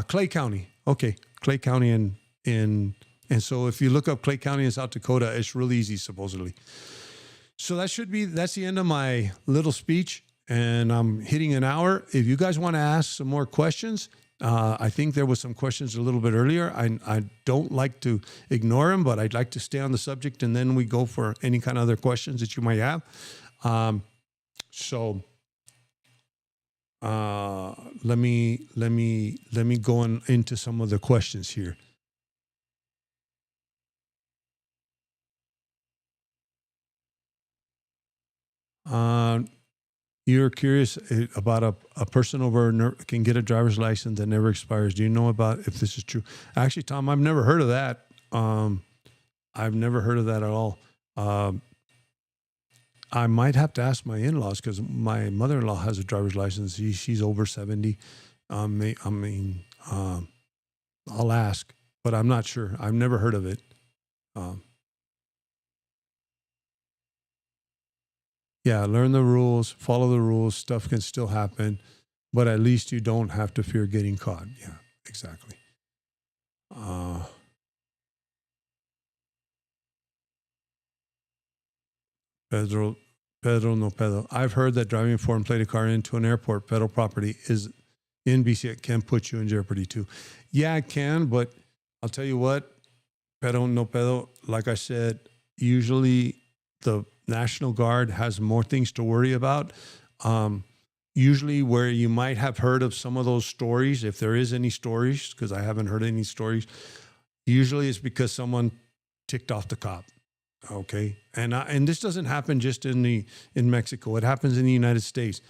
Clay County. Okay, Clay County and so if you look up Clay County in South Dakota, it's really easy, supposedly. So that's the end of my little speech, and I'm hitting an hour. If you guys want to ask some more questions, I think there was some questions a little bit earlier. I don't like to ignore them, but I'd like to stay on the subject, and then we go for any kind of other questions that you might have. Let me go into some of the questions here. You're curious about a person can get a driver's license that never expires. Do you know about if this is true? Actually, Tom, I've never heard of that. I've never heard of that at all. I might have to ask my in-laws because my mother-in-law has a driver's license. She's over 70. I'll ask, but I'm not sure. I've never heard of it. Yeah, learn the rules, follow the rules. Stuff can still happen, but at least you don't have to fear getting caught. Yeah, exactly. Pedro no pedo. I've heard that driving a foreign plated car into an airport, federal property, is in BC. It can put you in jeopardy too. Yeah, it can, but I'll tell you what, pedo no pedo. Like I said, usually the National Guard has more things to worry about. Usually where you might have heard of some of those stories, if there is any stories, because I haven't heard any stories, usually it's because someone ticked off the cop. Okay. And this doesn't happen just in Mexico. It happens in the United States.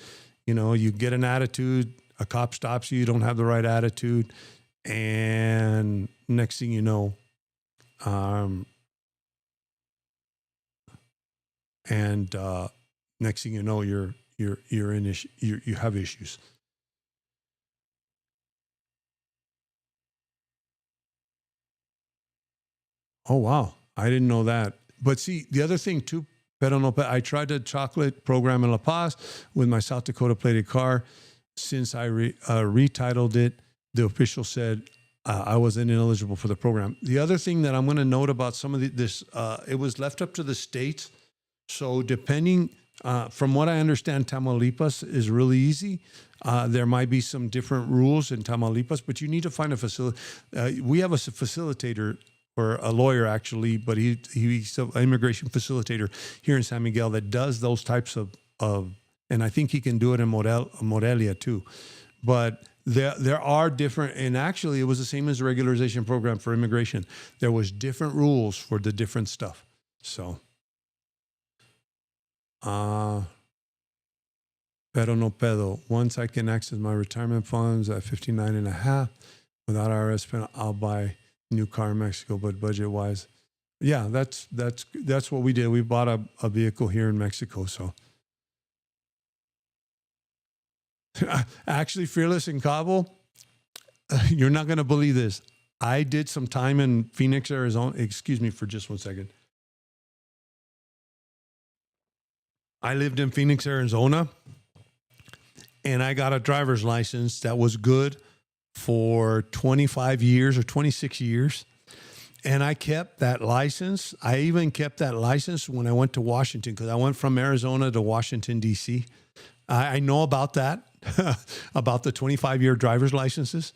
You know, you get an attitude, a cop stops you, you don't have the right attitude. And next thing you know, next thing you know, you have issues. Oh wow, I didn't know that. But see, the other thing too, I tried the chocolate program in La Paz with my South Dakota plated car. Since I retitled it, the official said I was ineligible for the program. The other thing that I'm going to note about some of this, it was left up to the states. So depending, from what I understand, Tamaulipas is really easy. There might be some different rules in Tamaulipas, but you need to find a facility. We have a facilitator, or a lawyer actually, but he's an immigration facilitator here in San Miguel that does those types of and I think he can do it in Morelia too. But there are different, and actually it was the same as the regularization program for immigration. There was different rules for the different stuff. So, pedo no pedo. Once I can access my retirement funds at 59 and a half without IRS penalty, I'll buy new car in Mexico, but budget wise, yeah, that's what we did. We bought a vehicle here in Mexico. So actually, Fearless in Cabo, you're not going to believe this. I did some time in Phoenix, Arizona. Excuse me for just 1 second. I lived in Phoenix, Arizona, and I got a driver's license that was good for 25 years or 26 years. And I kept that license. I even kept that license when I went to Washington, because I went from Arizona to Washington, D.C. I know about that, about the 25-year driver's licenses.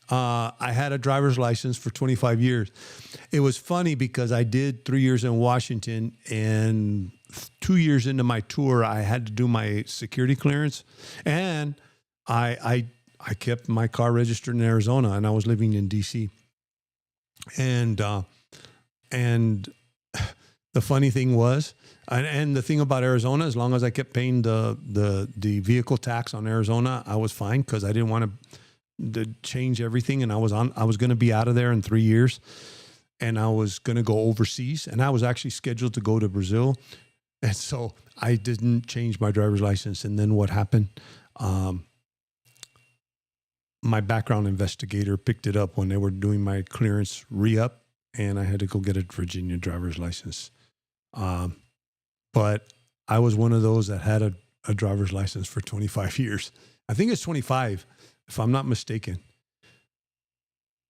I had a driver's license for 25 years. It was funny because I did 3 years in Washington, and 2 years into my tour, I had to do my security clearance, and I kept my car registered in Arizona, and I was living in D.C. And the funny thing was, and the thing about Arizona, as long as I kept paying the vehicle tax on Arizona, I was fine, because I didn't want to change everything. And I was going to be out of there in 3 years, and I was going to go overseas, and I was actually scheduled to go to Brazil. And so I didn't change my driver's license. And then what happened? My background investigator picked it up when they were doing my clearance re-up, and I had to go get a Virginia driver's license. But I was one of those that had a driver's license for 25 years. I think it's 25, if I'm not mistaken.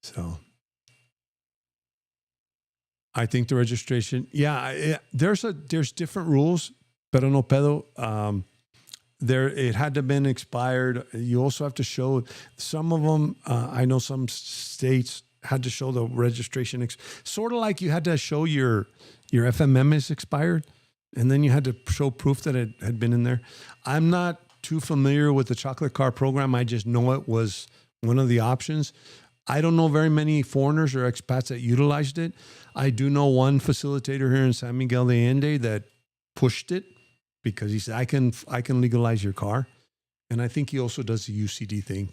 So I think the registration, there's different rules, pero no pedo. It had to have been expired. You also have to show some of them. I know some states had to show the registration, sort of like you had to show your FMM is expired, and then you had to show proof that it had been in there. I'm not too familiar with the chocolate car program. I just know it was one of the options. I don't know very many foreigners or expats that utilized it. I do know one facilitator here in San Miguel de Allende that pushed it, because he said, I can legalize your car. And I think he also does the UCD thing.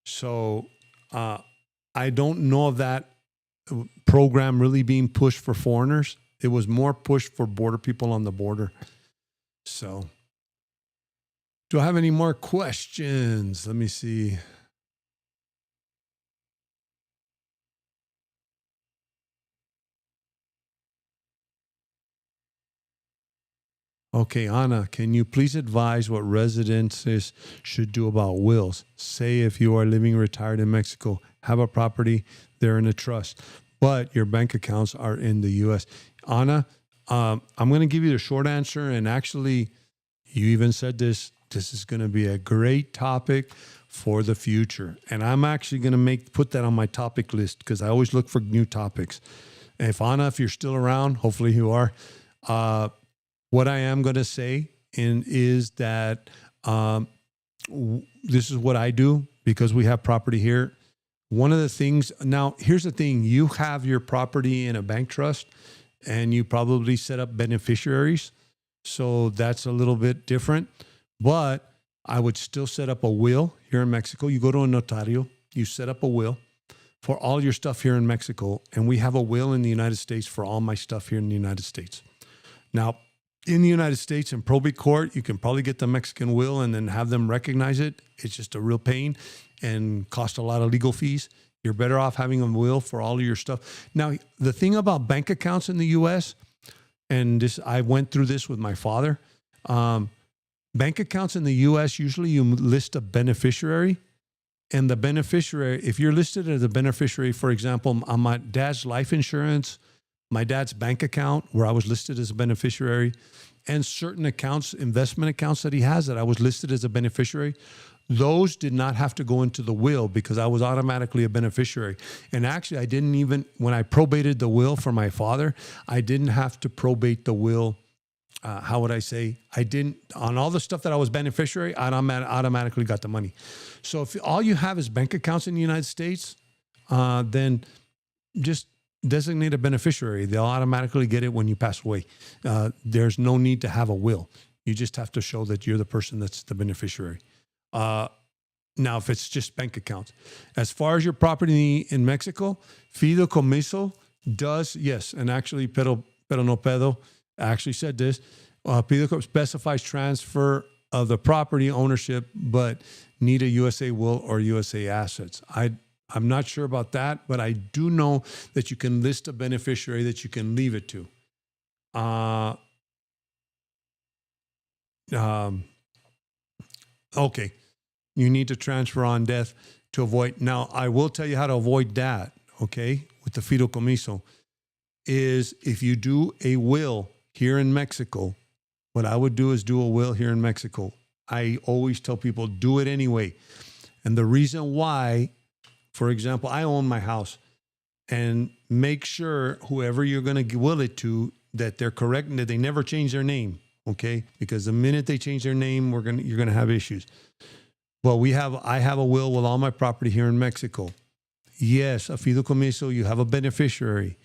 So I don't know of that program really being pushed for foreigners. It was more pushed for border people on the border. So do I have any more questions? Let me see. Okay, Ana, can you please advise what residences should do about wills? Say if you are living retired in Mexico, have a property there in a trust, but your bank accounts are in the U.S. Ana, I'm going to give you the short answer. And actually, you even said this is going to be a great topic for the future. And I'm actually going to put that on my topic list, because I always look for new topics. And if you're still around, hopefully you are, what I am going to say is that this is what I do, because we have property here. One of the things, now here's the thing, you have your property in a bank trust, and you probably set up beneficiaries. So that's a little bit different, but I would still set up a will here in Mexico. You go to a notario, you set up a will for all your stuff here in Mexico. And we have a will in the United States for all my stuff here in the United States. Now, in the United States, in probate court, you can probably get the Mexican will and then have them recognize it. It's just a real pain and cost a lot of legal fees. You're better off having a will for all of your stuff. Now, the thing about bank accounts in the U.S., and I went through this with my father, bank accounts in the U.S., usually you list a beneficiary. And the beneficiary, if you're listed as a beneficiary, for example, on my dad's life insurance, my dad's bank account, where I was listed as a beneficiary, and certain accounts, investment accounts that he has that I was listed as a beneficiary, those did not have to go into the will, because I was automatically a beneficiary. And actually, I didn't even, when I probated the will for my father, I didn't have to probate the will. How would I say? I didn't, on all the stuff that I was beneficiary, I automatically got the money. So if all you have is bank accounts in the United States, then just designate a beneficiary. They'll automatically get it when you pass away. There's no need to have a will. You just have to show that you're the person that's the beneficiary. Now, if it's just bank accounts. As far as your property in Mexico, fideicomiso does, yes, and actually, pero no pedo actually said this, fideicomiso specifies transfer of the property ownership, but need a USA will or USA assets. I'm not sure about that, but I do know that you can list a beneficiary that you can leave it to. Okay. You need to transfer on death to avoid. Now, I will tell you how to avoid that, okay? with the fideicomiso is if you do a will here in Mexico, what I would do is do a will here in Mexico. I always tell people, do it anyway. And the reason why, for example, I own my house, and make sure whoever you're going to will it to, that they're correct and that they never change their name. Okay. Because the minute they change their name, you're going to have issues. Well, I have a will with all my property here in Mexico. Yes, a fideicomiso, you have a beneficiary,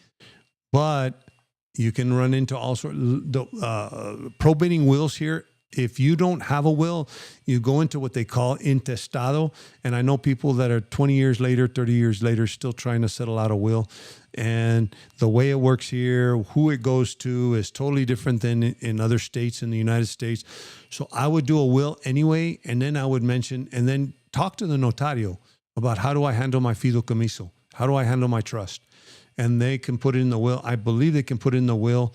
but you can run into all sorts of probating wills here. If you don't have a will, you go into what they call intestado. And I know people that are 20 years later, 30 years later, still trying to settle out a will. And the way it works here, who it goes to is totally different than in other states in the United States. So I would do a will anyway. And then I would mention, and then talk to the notario about how do I handle my fideicomiso? How do I handle my trust? And they can put it in the will. I believe they can put it in the will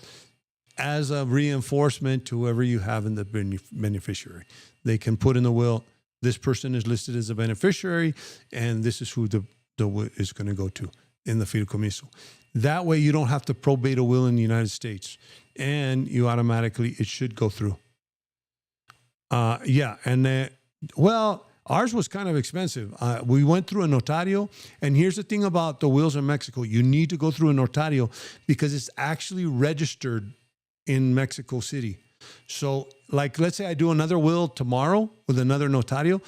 as a reinforcement to whoever you have in the beneficiary. They can put in the will, this person is listed as a beneficiary, and this is who the will is going to go to in the fideicomiso. That way you don't have to probate a will in the United States, and you automatically, it should go through. Ours was kind of expensive. We went through a notario, and here's the thing about the wills in Mexico. You need to go through a notario because it's actually registered in Mexico City. So like, let's say I do another will tomorrow with another notario,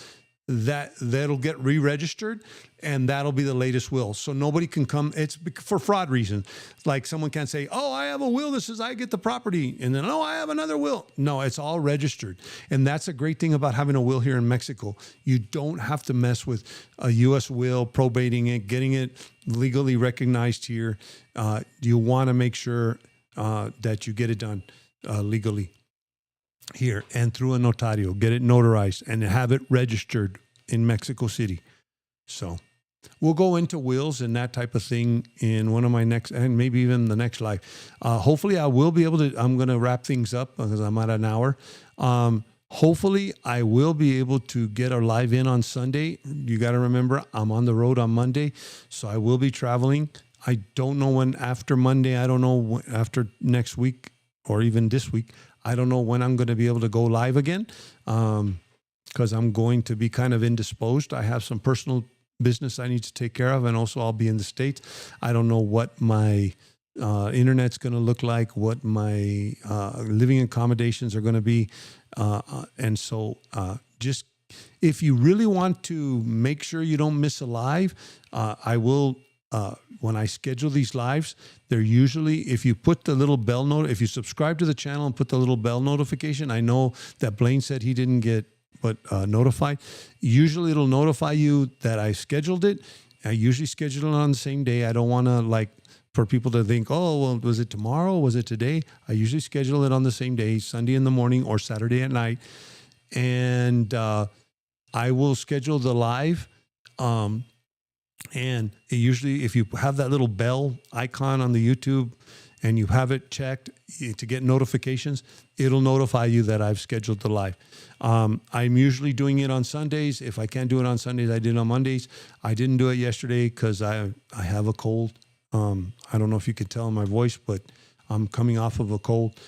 that'll get re-registered, and that'll be the latest will. So nobody can come. It's for fraud reasons. Like someone can't say, oh, I have a will that says I get the property. And then, oh, I have another will. No, it's all registered. And that's a great thing about having a will here in Mexico. You don't have to mess with a U.S. will, probating it, getting it legally recognized here. You want to make sure that you get it done legally here and through a notario, get it notarized and have it registered in Mexico City. So we'll go into wills and that type of thing in one of my next, and maybe even the next live. Hopefully I will be able to, I'm going to wrap things up because I'm at an hour. Hopefully I will be able to get a live in on Sunday. You got to remember, I'm on the road on Monday, so I will be traveling. I don't know when after Monday, I don't know when, after next week or even this week, I don't know when I'm going to be able to go live again because I'm going to be kind of indisposed. I have some personal business I need to take care of, and also I'll be in the States. I don't know what my internet's going to look like, what my living accommodations are going to be. And so just if you really want to make sure you don't miss a live, I will... when I schedule these lives, they're usually, if you put the little bell note, if you subscribe to the channel and put the little bell notification, I know that Blaine said he didn't get notified. Usually it'll notify you that I scheduled it. I usually schedule it on the same day. I don't want to for people to think, oh, well, was it tomorrow? Was it today? I usually schedule it on the same day, Sunday in the morning or Saturday at night. And I will schedule the live. And it usually, if you have that little bell icon on the YouTube and you have it checked to get notifications, it'll notify you that I've scheduled the live. I'm usually doing it on Sundays. If I can't do it on Sundays, I did it on Mondays. I didn't do it yesterday because I have a cold. I don't know if you could tell in my voice, but I'm coming off of a cold.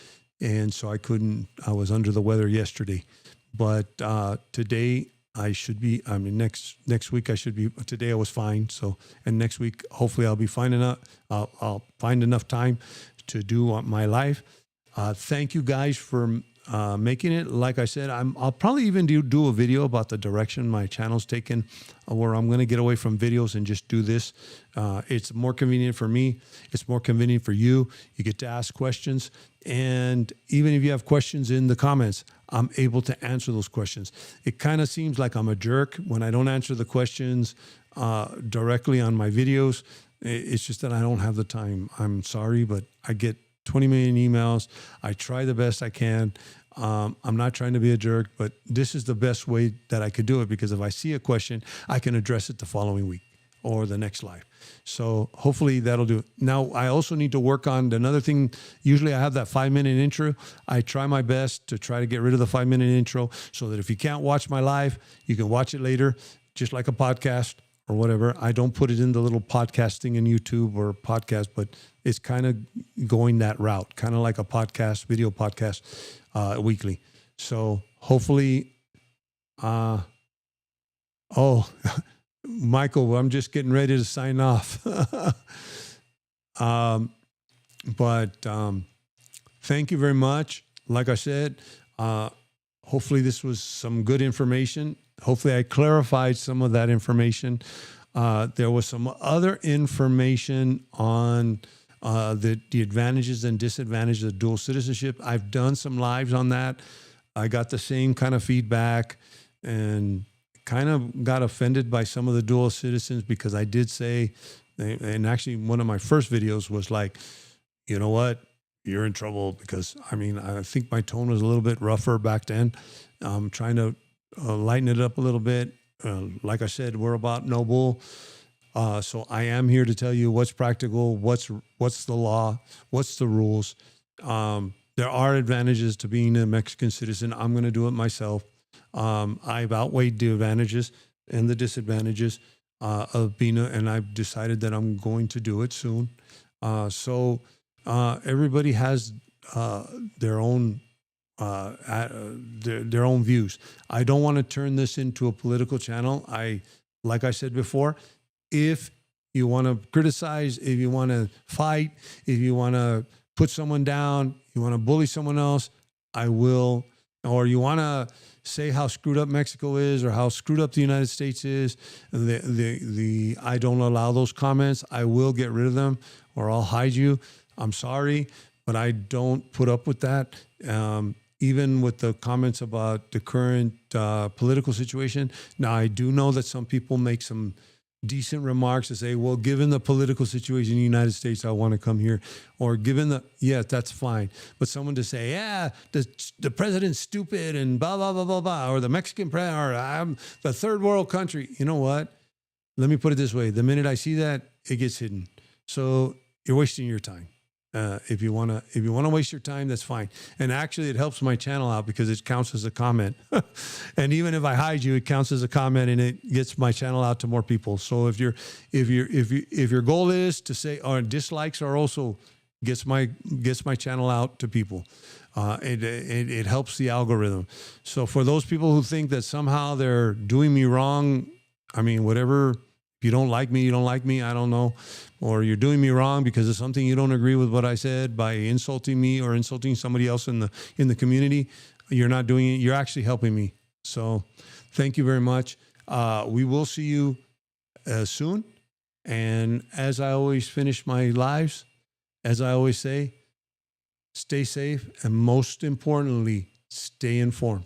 And so I was under the weather yesterday. But today, I should be, next week I should be, today I was fine. So, and next week, hopefully I'll be fine enough. I'll find enough time to do my live. Thank you guys for making it. Like I said, I'll probably even do a video about the direction my channel's taken, where I'm going to get away from videos and just do this. It's more convenient for me. It's more convenient for you. You get to ask questions. And even if you have questions in the comments, I'm able to answer those questions. It kind of seems like I'm a jerk when I don't answer the questions directly on my videos. It's just that I don't have the time. I'm sorry, but I get 20 million emails. I try the best I can. I'm not trying to be a jerk, but this is the best way that I could do it, because if I see a question, I can address it the following week or the next live. So hopefully that'll do it. Now, I also need to work on another thing. Usually I have that 5-minute intro. I try my best to try to get rid of the 5-minute intro so that if you can't watch my live, you can watch it later, just like a podcast, or whatever. I don't put it in the little podcasting in YouTube or podcast, but it's kind of going that route, kind of like a podcast, video podcast, weekly. So hopefully, Michael, I'm just getting ready to sign off. But thank you very much. Like I said, hopefully this was some good information. Hopefully I clarified some of that information. There was some other information on the advantages and disadvantages of dual citizenship. I've done some lives on that. I got the same kind of feedback and kind of got offended by some of the dual citizens because I did say, and actually one of my first videos was like, you know what, you're in trouble because, I mean, I think my tone was a little bit rougher back then. I'm trying to lighten it up a little bit. Like I said, we're about no bull. So I am here to tell you what's practical, what's the law, what's the rules. There are advantages to being a Mexican citizen. I'm going to do it myself. I've outweighed the advantages and the disadvantages of being and I've decided that I'm going to do it soon. So everybody has their own their own views. I don't want to turn this into a political channel. Like I said before, if you want to criticize, if you want to fight, if you want to put someone down, you want to bully someone else, I will. Or you want to say how screwed up Mexico is or how screwed up the United States is, I don't allow those comments. I will get rid of them or I'll hide you. I'm sorry, but I don't put up with that. Even with the comments about the current political situation. Now, I do know that some people make some decent remarks to say, well, given the political situation in the United States, I want to come here. Or given yeah, that's fine. But someone to say, yeah, the president's stupid and blah, blah, blah, blah, blah, or the Mexican president, or I'm the third world country. You know what? Let me put it this way. The minute I see that, it gets hidden. So you're wasting your time. If you want to waste your time, that's fine. And actually, it helps my channel out because it counts as a comment. And even if I hide you, it counts as a comment, and it gets my channel out to more people. So if your goal is to say, or dislikes are also gets my channel out to people. It helps the algorithm. So for those people who think that somehow they're doing me wrong, I mean, whatever. If you don't like me, you don't like me. I don't know. Or you're doing me wrong because of something you don't agree with what I said by insulting me or insulting somebody else in the community. You're not doing it. You're actually helping me. So thank you very much. We will see you soon. And as I always finish my lives, as I always say, stay safe. And most importantly, stay informed.